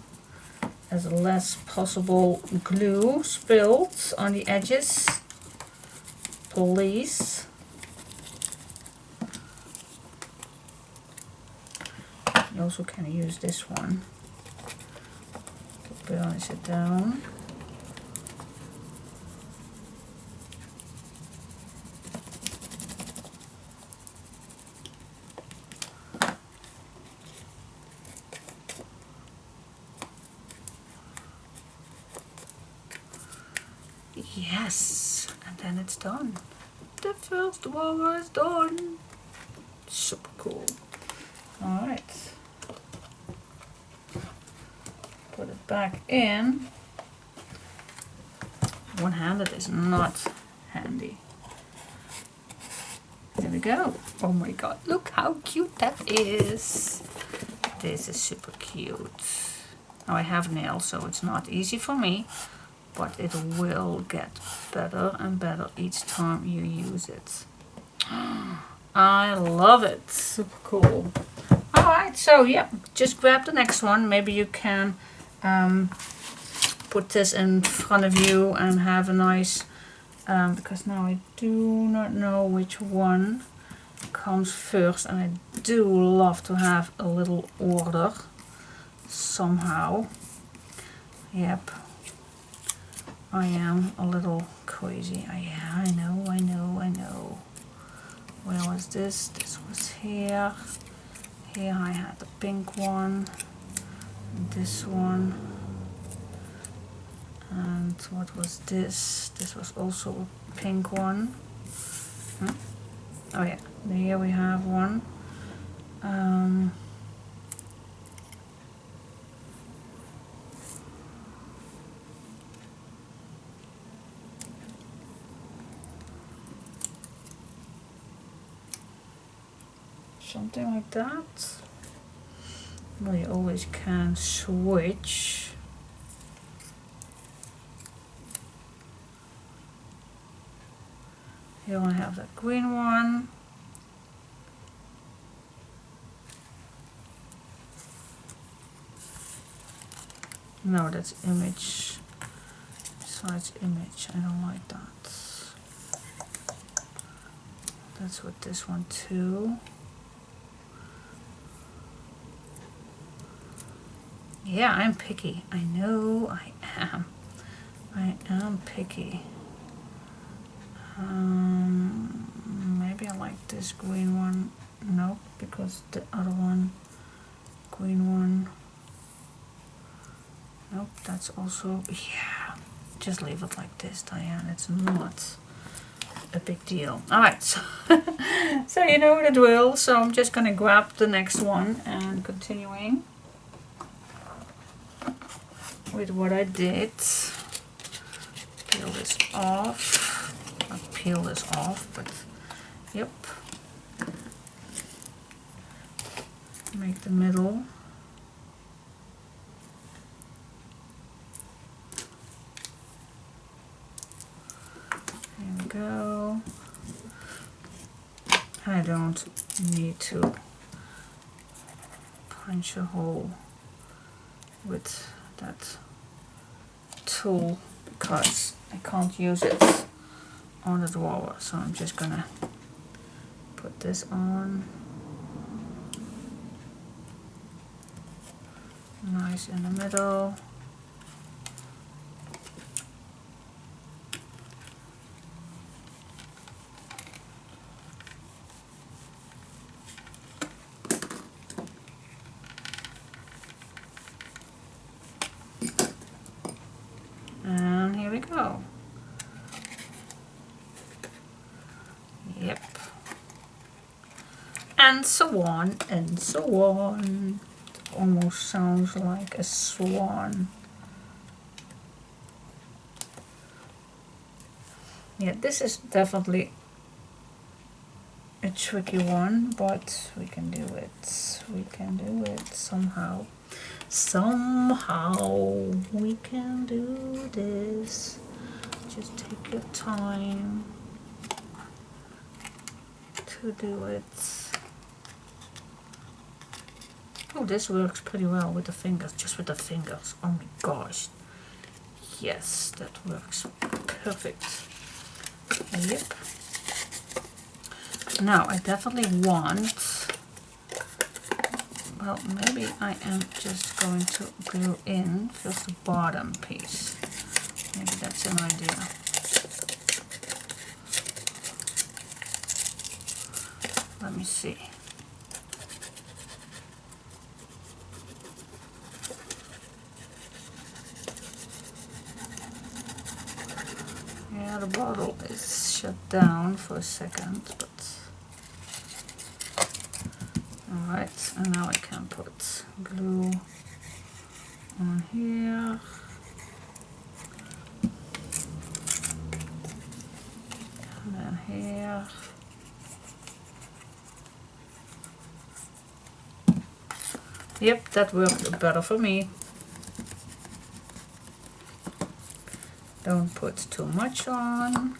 has less possible glue spilled on the edges, please. You also can use this one to burnish it down. Yes, and then it's done. The first one is done. Super cool. Alright. Put it back in. One-handed is not handy. There we go. Oh my god, look how cute that is. This is super cute. Now I have nails, so it's not easy for me, but it will get better and better each time you use it. I love it. Super cool. Alright, so yeah, just grab the next one. Maybe you can put this in front of you and have a nice, because now I do not know which one comes first, and I do love to have a little order somehow. Yep, I am a little crazy. I know. Where was this? This was here. Here I had the pink one, this one, and what was this? This was also a pink one. Oh yeah, here we have one. Something like that. Well, you always can switch. Here I have the green one. No, that's image. Besides image, I don't like that. That's with this one too. Yeah, I'm picky. I know I am. I am picky. Maybe I like this green one. Nope, because the other one, green one. Nope, that's also, yeah. Just leave it like this, Diane. It's not a big deal. Alright, so, so you know the drill. So I'm just gonna grab the next one and continuing with what I did. Peel this off. Not peel this off, but yep. Make the middle. There we go. I don't need to punch a hole with that tool because I can't use it on the drawer, so I'm just gonna put this on nice in the middle. And here we go. Yep. And so on and so on. It almost sounds like a swan. Yeah, this is definitely a tricky one, but we can do it. We can do it somehow. Somehow we can do this. Just take your time to do it. Oh, this works pretty well with the fingers, just with the fingers. Oh my gosh. Yes, that works perfect. Yep. Now I definitely want, well, maybe I am just going to glue in first the bottom piece. Maybe that's an idea. Let me see. the bottle is shut down for a second, but alright, and now I can put glue on here. And then here. Yep, that worked better for me. Don't put too much on.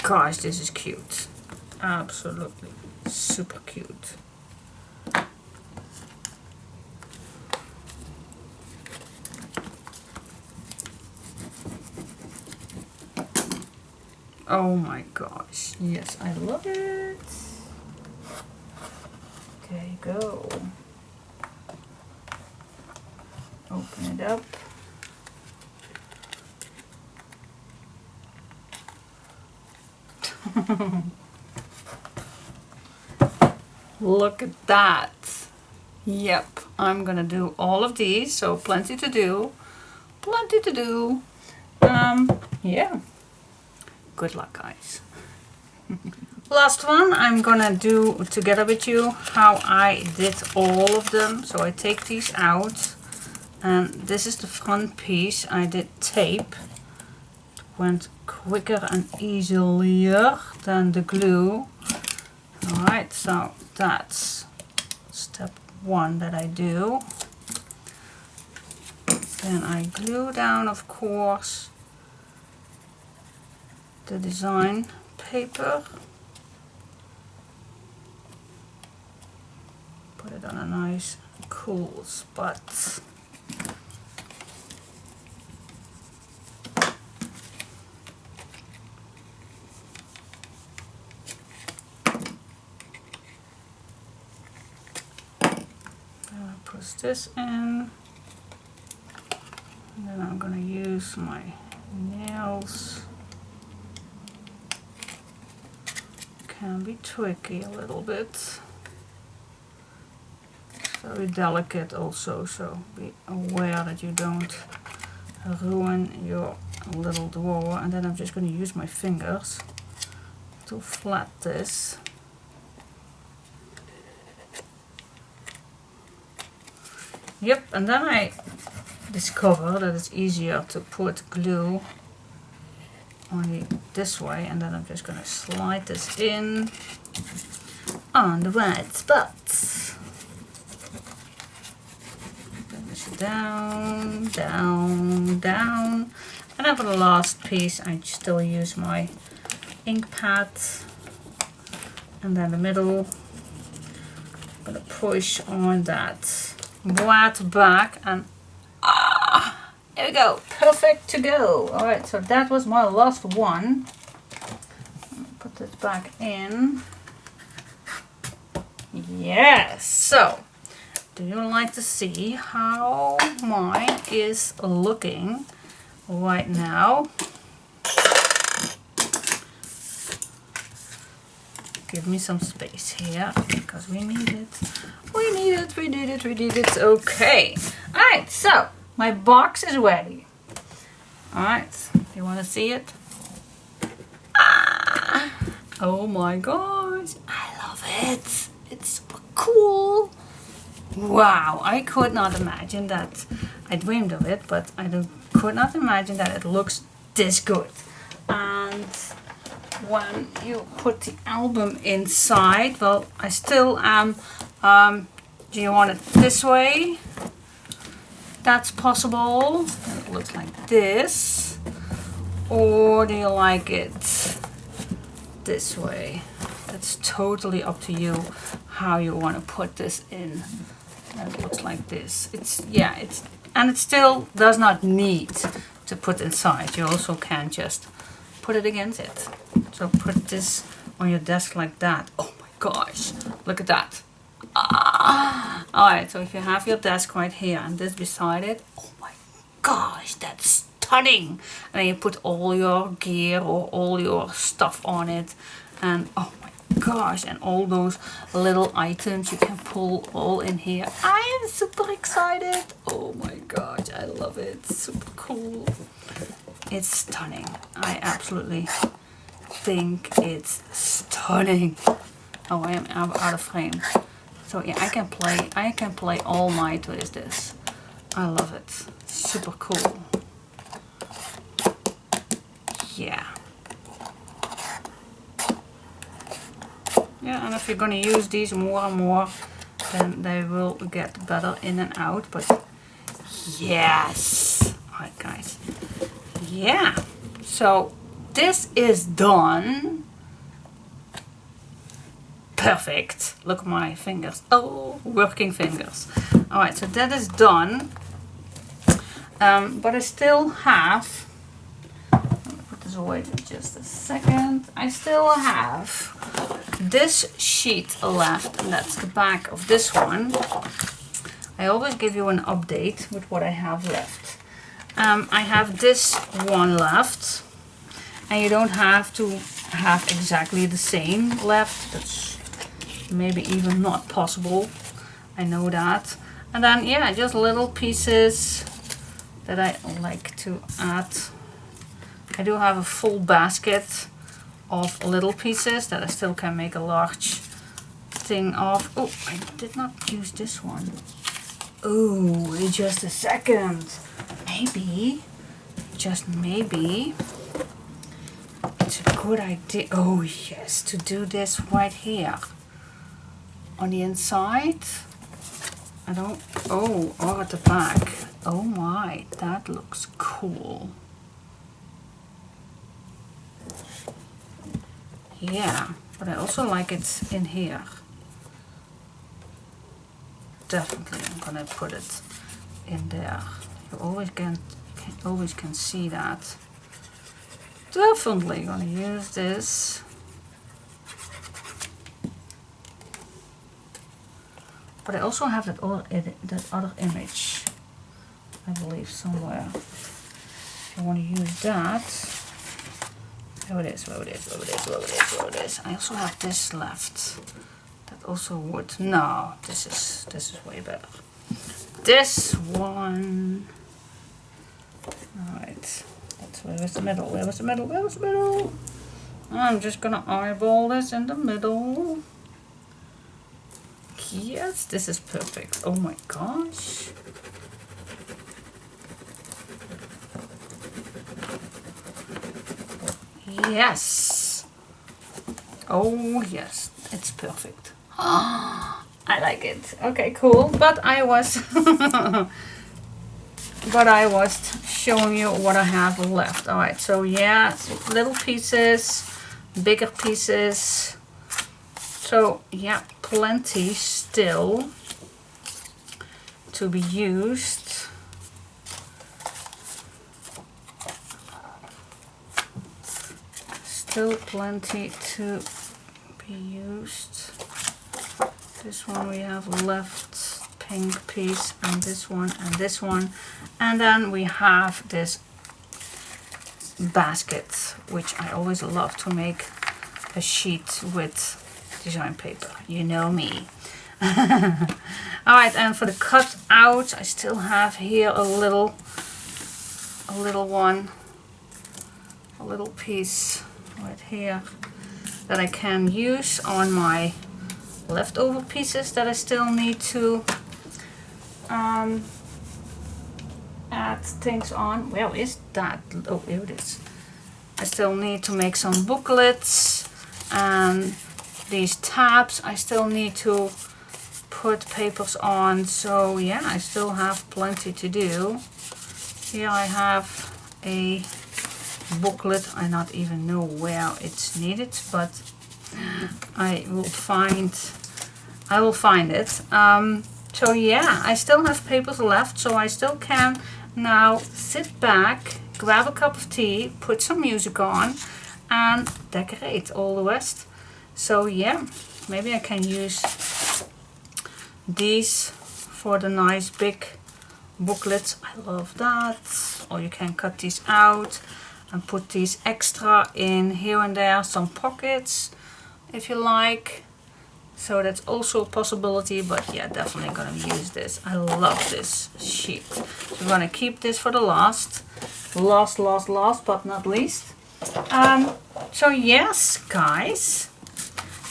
Gosh, this is cute. Absolutely super cute. Oh my gosh, yes, I love it. There you go. Open it up. Look at that. Yep, I'm gonna do all of these, so plenty to do. Plenty to do. Yeah. Good luck, guys. Last one, I'm gonna do together with you how I did all of them. So I take these out, and this is the front piece. I did tape. It went quicker and easier than the glue. Alright, so that's step one that I do. Then I glue down, of course, the design paper. Put it on a nice cool spot. Push this in, and then I'm going to use my nails. Can be tricky a little bit. Very delicate also, so be aware that you don't ruin your little drawer. And then I'm just going to use my fingers to flat this. Yep, and then I discover that it's easier to put glue only this way, and then I'm just going to slide this in on the right spot. Finish it down, down, down. And then for the last piece, I still use my ink pad. And then the middle, I'm going to push on that wet back, and there we go, perfect to go. Alright, so that was my last one. Put this back in. Yes, so do you like to see how mine is looking right now? Give me some space here because we need it. We need it, we need it, we need it. Okay. Alright, so my box is ready. Alright, you want to see it? Ah, oh my gosh, I love it. It's so cool. Wow, I could not imagine that. I dreamed of it, but could not imagine that it looks this good. And when you put the album inside, well, I still am, do you want it this way? That's possible. It looks like this. Or do you like it this way? That's totally up to you how you want to put this in. It looks like this. And it still does not need to put inside. You also can just put it against it. So put this on your desk like that. Oh my gosh, look at that. Ah. Alright, so if you have your desk right here and this beside it, oh my gosh, that's stunning. And then you put all your gear or all your stuff on it, and oh my gosh, and all those little items you can pull all in here. I am super excited. Oh my gosh, I love it. Super cool. It's stunning. I absolutely think it's stunning. Oh, I am out of frame. So yeah, I can play all night with this. I love it. Super cool. Yeah. Yeah, and if you're gonna use these more and more, then they will get better in and out. But yes. Alright guys. Yeah. So this is done. Perfect. Look at my fingers. Oh, working fingers. Alright, so that is done. But I still have, let me put this away for just a second. I still have this sheet left, and that's the back of this one. I always give you an update with what I have left. I have this one left, and you don't have to have exactly the same left. That's maybe even not possible. I know that. And then yeah, just little pieces that I like to add. I do have a full basket of little pieces that I still can make a large thing of. Oh, I did not use this one. Oh, wait just a second. Maybe, just maybe, it's a good idea. Oh yes, to do this right here on the inside. I don't, oh, or at the back. Oh my, that looks cool. Yeah, but I also like it in here. Definitely, I'm gonna put it in there. You always can see that. Definitely gonna use this. But I also have that other image, I believe, somewhere. If you want to use that, where it is. I also have this left. That also would. No, this is way better. This one. All right. Where was the middle? I'm just gonna eyeball this in the middle. Yes, this is perfect. Oh my gosh. Yes. Oh yes, it's perfect. I like it. Okay, cool. But I was showing you what I have left. All right, so yeah, little pieces, bigger pieces. So yeah, plenty still to be used. Still plenty to be used. This one we have left, pink piece, and this one, and then we have this basket, which I always love to make a sheet with design paper. You know me. Alright, and for the cut out, I still have here a little piece right here that I can use on my leftover pieces that I still need to add things on. Where is that? Oh, here it is. I still need to make some booklets, and these tabs I still need to put papers on. So yeah, I still have plenty to do. Here I have a booklet. I not even know where it's needed, but I will find it. So yeah, I still have papers left, so I still can now sit back, grab a cup of tea, put some music on, and decorate all the rest. So yeah, maybe I can use these for the nice big booklets. I love that. Or you can cut these out and put these extra in here and there, some pockets if you like. So that's also a possibility, but yeah, definitely gonna use this. I love this sheet. So we're gonna keep this for the last but not least. So yes, guys,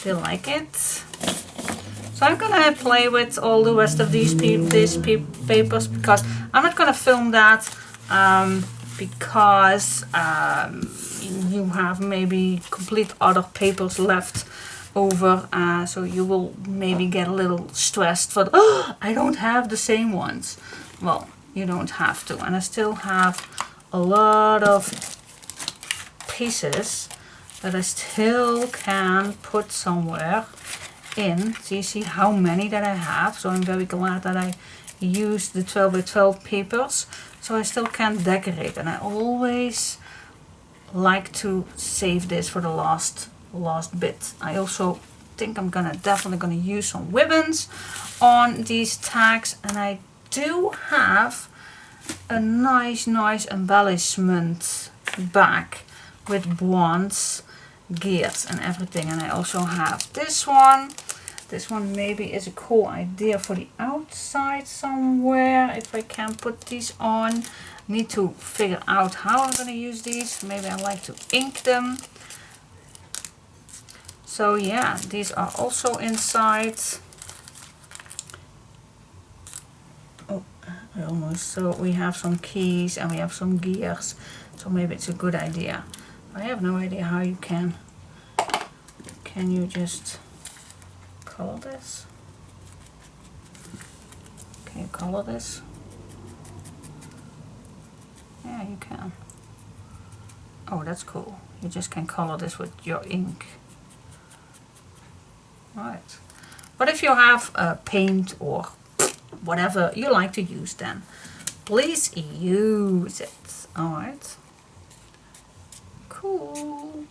do you like it? So I'm gonna play with all the rest of these papers because I'm not gonna film that because you have maybe complete other papers left over, so you will maybe get a little stressed for I don't have the same ones. Well, you don't have to, and I still have a lot of pieces that I still can put somewhere in. So you see how many that I have. So I'm very glad that I used the 12 by 12 papers, so I still can decorate, and I always like to save this for the last bit. I also think I'm definitely gonna use some ribbons on these tags, and I do have a nice embellishment bag with wands, gears and everything. And I also have this one. This one maybe is a cool idea for the outside somewhere, if I can put these on. Need to figure out how I'm gonna use these. Maybe I like to ink them. So yeah, these are also inside. Oh, almost. So we have some keys and we have some gears. So maybe it's a good idea. I have no idea how you can. Can you just color this? Can you color this? Yeah, you can. Oh, that's cool. You just can color this with your ink. Right. But if you have paint or whatever you like to use, then please use it. Alright. Cool.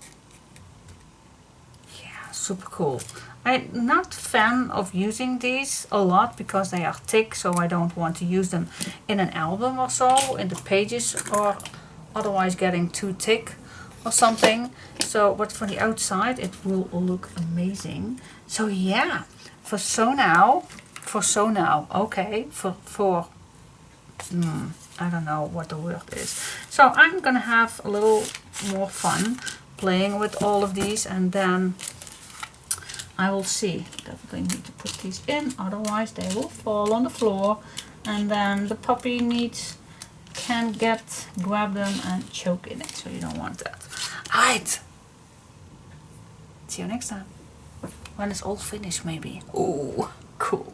Yeah, super cool. I'm not a fan of using these a lot because they are thick, so I don't want to use them in an album or so, in the pages, or otherwise getting too thick or something. So, but for the outside it will look amazing. So yeah, for so now, okay, for I don't know what the word is. So I'm gonna have a little more fun playing with all of these, and then I will see. Definitely need to put these in, otherwise they will fall on the floor, and then the puppy can grab them and choke in it, so you don't want that. Alright, see you next time when it's all finished, maybe. Oh, cool.